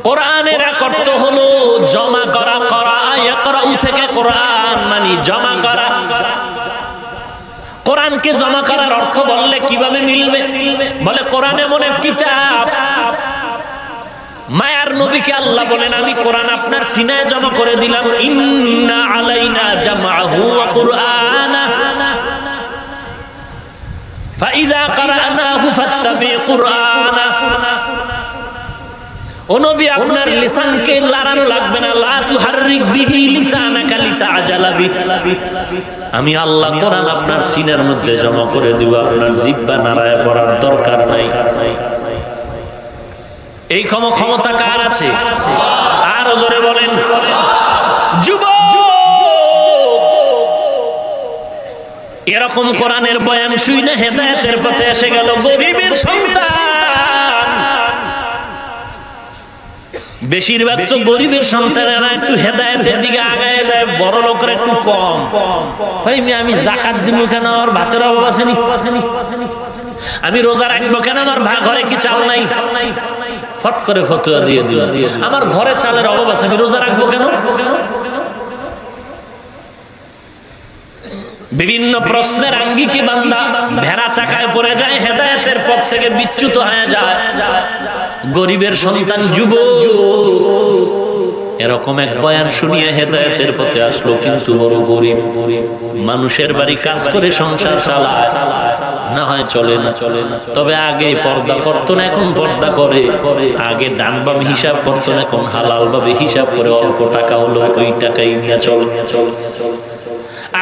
কোরআনের এক অর্থ হলো জমা করা, করা ইয়াকরাউ থেকে কোরআন মানে জমা করা। কোরআনকে জমা করার অর্থ বললে কিভাবে মিলবে? বলে কোরআন এমন এক কিতাব, মায়ার নবীকে আল্লাহ বলেন আমি কোরআন আপনার সিনায় জমা করে দিলাম। ইন্না আলাইনা জামাহু ওয়া কুরআনা ফাইযা ক্বারানাহু ফাত্তাবি কুরআনা। ও নবী আপনার লিসানকে লড়ানো লাগবে না, লা তুহাররিক বিহি লিসানাকা লিতাআজালা বিহি। আমি আল্লাহ কোরআন আপনার সিনার মধ্যে জমা করে দিব, আপনার জিহ্বা নাড়ায় পড়ার দরকার নাই। এই ক্ষমতা কার আছে? আরো জোরে বলেন। যুবক, এরকম কোরআনের বয়ান শুনে হেদায়েতের পথে এসে গেল গরিবের সন্তান। বেশিরভাগ তো গরিবের সন্তানেরা একটু হেদায়েতের দিকে আগায় যায়, বড় লোকের একটু কম। ভাই আমি যাকাত দিব কেন, আমার ভাতের অভাব আসেনি? আমি রোজা রাখবো কেন, আমার ঘরে কি চাল নাই? ফট করে ফতোয়া দিয়ে দিল, আমার ঘরে চালের অভাব আছে, আমি রোজা রাখবো কেন? বিভিন্ন প্রশ্নের আঙ্গিকে বান্দা ভেড়া চাকায় পড়ে যায়, হেদায়েতের পথ থেকে বিচ্যুত হয়ে যায়। গরিবের সন্তান যুবক এরকম এক বয়ান শুনিয়ে হেদায়েতের পথে আসলো, কিন্তু বড় গরিব, মানুষের বাড়ি কাজ করে সংসার চালায়, না হয় চলে না। তবে আগে পর্দা করতো না, এখন পর্দা করে। আগে ডান বাম হিসাব করতো না, এখন হালাল ভাবে হিসাব করে অল্প টাকা হলো ওই টাকাই নিয়ে চলে।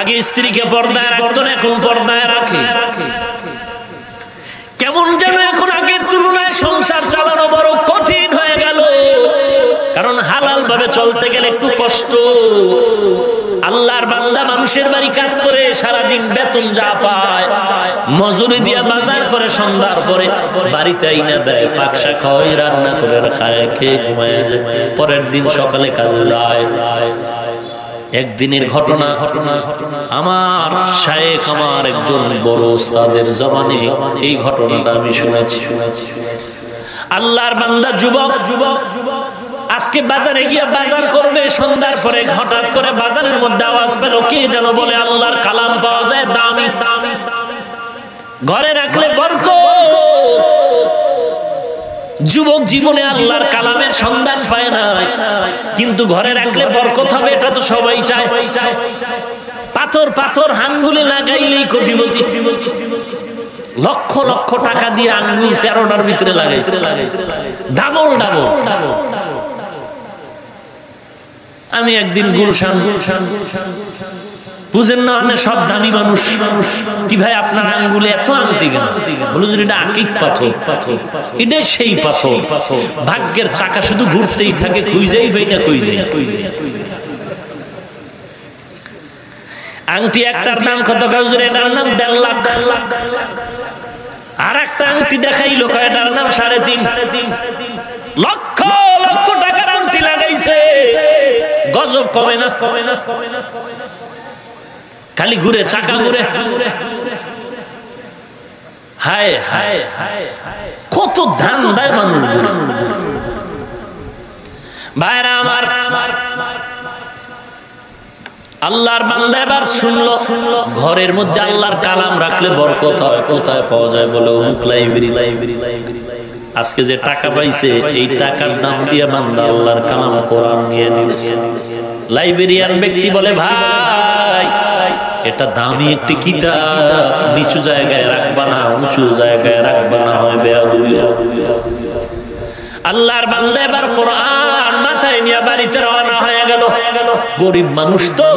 আগে স্ত্রীকে পর্দায় রাখতো না, এখন পর্দায় রাখে। কেমন যেন এখন আগের তুলনায় সংসার চালানো বড় কঠিন হয়ে গেল, কারণ হালাল ভাবে চলতে গেলে একটু কষ্ট। আল্লাহর বান্দা মানুষের বাড়ি কাজ করে সারাদিন বেতন যা পায় মজুরি দিয়ে বাজার করে, সন্ধ্যার পরে বাড়িতে আইনা দেয়, পাকশা খাওয়াই, রান্না করে খায়, খেয়ে ঘুমায় যায়, পরের দিন সকালে কাজে যায়। একদিনের ঘটনা, আমার শায়েখ, আমার একজন বড় ওস্তাদের জবানে এই ঘটনাটা আমি শুনেছি। আল্লাহর বান্দা যুবক আজকে বাজারে গিয়ে বাজার করবে, সন্ধ্যার পরে হঠাৎ করে বাজারের মধ্যে আওয়াজ পেল, কে যেন বলে আল্লাহর কালাম পাওয়া যায় দামি, ঘরে রাখলে বরকত। যুবক জীবনে আল্লাহর কালামের সন্ধান পায় না, কিন্তু ঘরে রাখলে বরকত হবে এটা তো সবাই চায়। পাথর পাথর আঙ্গুলে লাগাইলেই কোটিপতি, লক্ষ লক্ষ টাকা দিয়ে আঙ্গুল 13টার ভিতরে লাগাইছে, ডাবল ডাবল। আমি একদিন গুলশান, বুঝেন না, সব দামি মানুষ, কি ভাই আপনার আঙ্গুলে এত আংটি কেন? বলো যে এটা আকিক পাথর, এটাই সেই পাথর। ভাগ্যের চাকা শুধু ঘুরতেই থাকে, খুঁজেই ভাই না খুঁজেই। আংটি একটার দাম কত? এটার নাম 1.5 লাখ। আর একটা আংটি দেখাইলো, এটার নাম 3.5 লক্ষ লক্ষ টাকার আংটি লাগাইছে। গজব কমে না? খালি ঘুরে, চাকা ঘুরে। হায় হায় হায়, কত ধান দেয় মানুষ ঘুরে। ভাইরা আমার, আল্লাহর বান্দা এবার শুনলো ঘরের মধ্যে আল্লাহর কালাম রাখলে বরকত হয়। কোথায় পাওয়া যায়? বলে অমুক লাইব্রেরি। আজকে যে টাকা পাইছে এই টাকার দাম দিয়ে বান্দা আল্লাহর কালাম কোরআন নিয়ে নিল। লাইব্রেরিয়ান ব্যক্তি বলে, ভাই এটা দামি একটি কিতাব, নিচু জায়গায় রাখবা না, উঁচু জায়গায় রাখবা না, হয় বেয়াদবি। আল্লাহর বান্দা এবার কোরআন মাথায় নিয়ে বাড়িতে রওনা হয়ে গেল। গরিব মানুষ তো,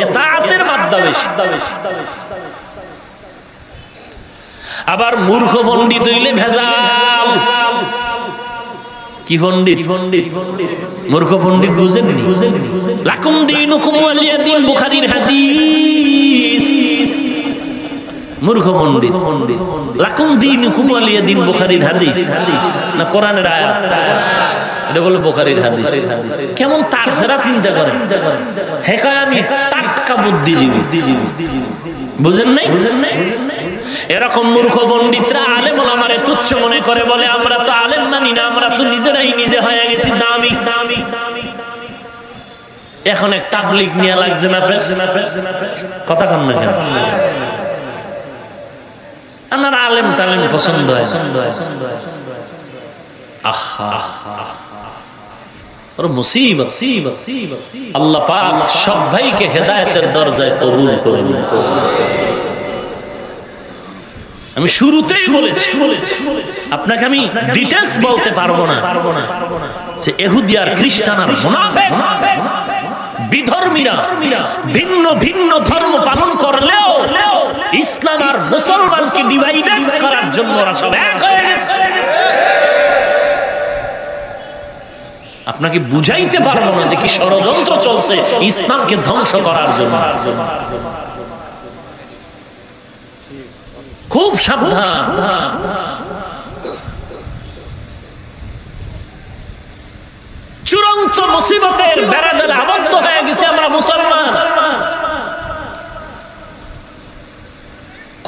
ইতাআতের মাত্রা বেশি। আবার মূর্খ পণ্ডিত হইলে ভেজাল। কি পণ্ডিত? মূর্খ পণ্ডিত বুঝেননি। লাকুম দীনুকুম ওয়ালিয়া দীন, বুখারীর হাদিস। মূর্খ পণ্ডিত। লাকুম দীনুকুম ওয়ালিয়া দীন, বুখারীর হাদিস না কোরআনের আয়াত? এটা বলে বুখারীর হাদিস। কেমন তার সেরা চিন্তা করেন। হে কয় আমি টাটকা বুদ্ধিজীবী, বুঝেন নাই? এরকম মূর্খ পণ্ডিতরা আলেম ওলামারে তুচ্ছ মনে করে, বলে আমরা তো আলেম মানি না, আমরা তো নিজেরাই নিজে হয়ে গেছি দামি। এখন এক তাবলীগ নিয়ে লাগছে না প্রেস, কথা কন না কেন? আমার আলেম তালেম পছন্দ হয়। আহা মুসিবত। আল্লাহ পাক সব ভাইকে হেদায়েতের দরজায় কবুল করুন। আমি শুরুতেই বলেছি, আপনাকে আমি ডিটেইলস বলতে পারবো না যে ইহুদি আর খ্রিস্টান আর মুনাফিক বিধর্মীরা ভিন্ন ভিন্ন ধর্ম পালন করলেও ইসলাম আর মুসলমানকে ডিভাইডেড করার জন্য ওরা সব এক হয়ে গেছে। আপনাকে বুঝাইতে পারবো না যে কি ষড়যন্ত্র চলছে ইসলামকে ধ্বংস করার জন্য। খুব সাবধান। চূড়ান্ত মুসিবতের বেড়াজালে আবদ্ধ হয়ে গেছে আমরা মুসলমান।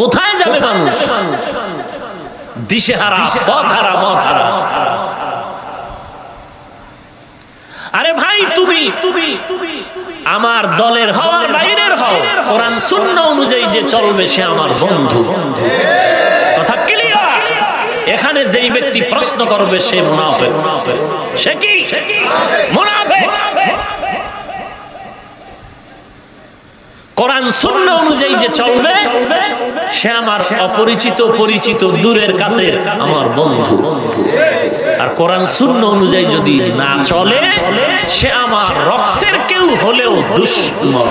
কোথায় যাবে মানুষ? দিশেহারা, পথহারা, মতহারা। আরে ভাই, তুমি আমার দলের হওয়ার বাইরের হও, কোরআন সুন্নাহ অনুযায়ী যে চলবে সে আমার বন্ধু। কথা ক্লিয়ার? এখানে যেই ব্যক্তি প্রশ্ন করবে সে মুনাফিক। সে কি মুনাফিক? কোরআন সুন্নাহ অনুযায়ী যে চলবে সে আমার অপরিচিত, পরিচিত, দূরের কাছের আমার বন্ধু। আর কোরআন সুন্নাহ অনুযায়ী যদি না চলে সে আমার রক্তের কেউ হলেও দুশমন।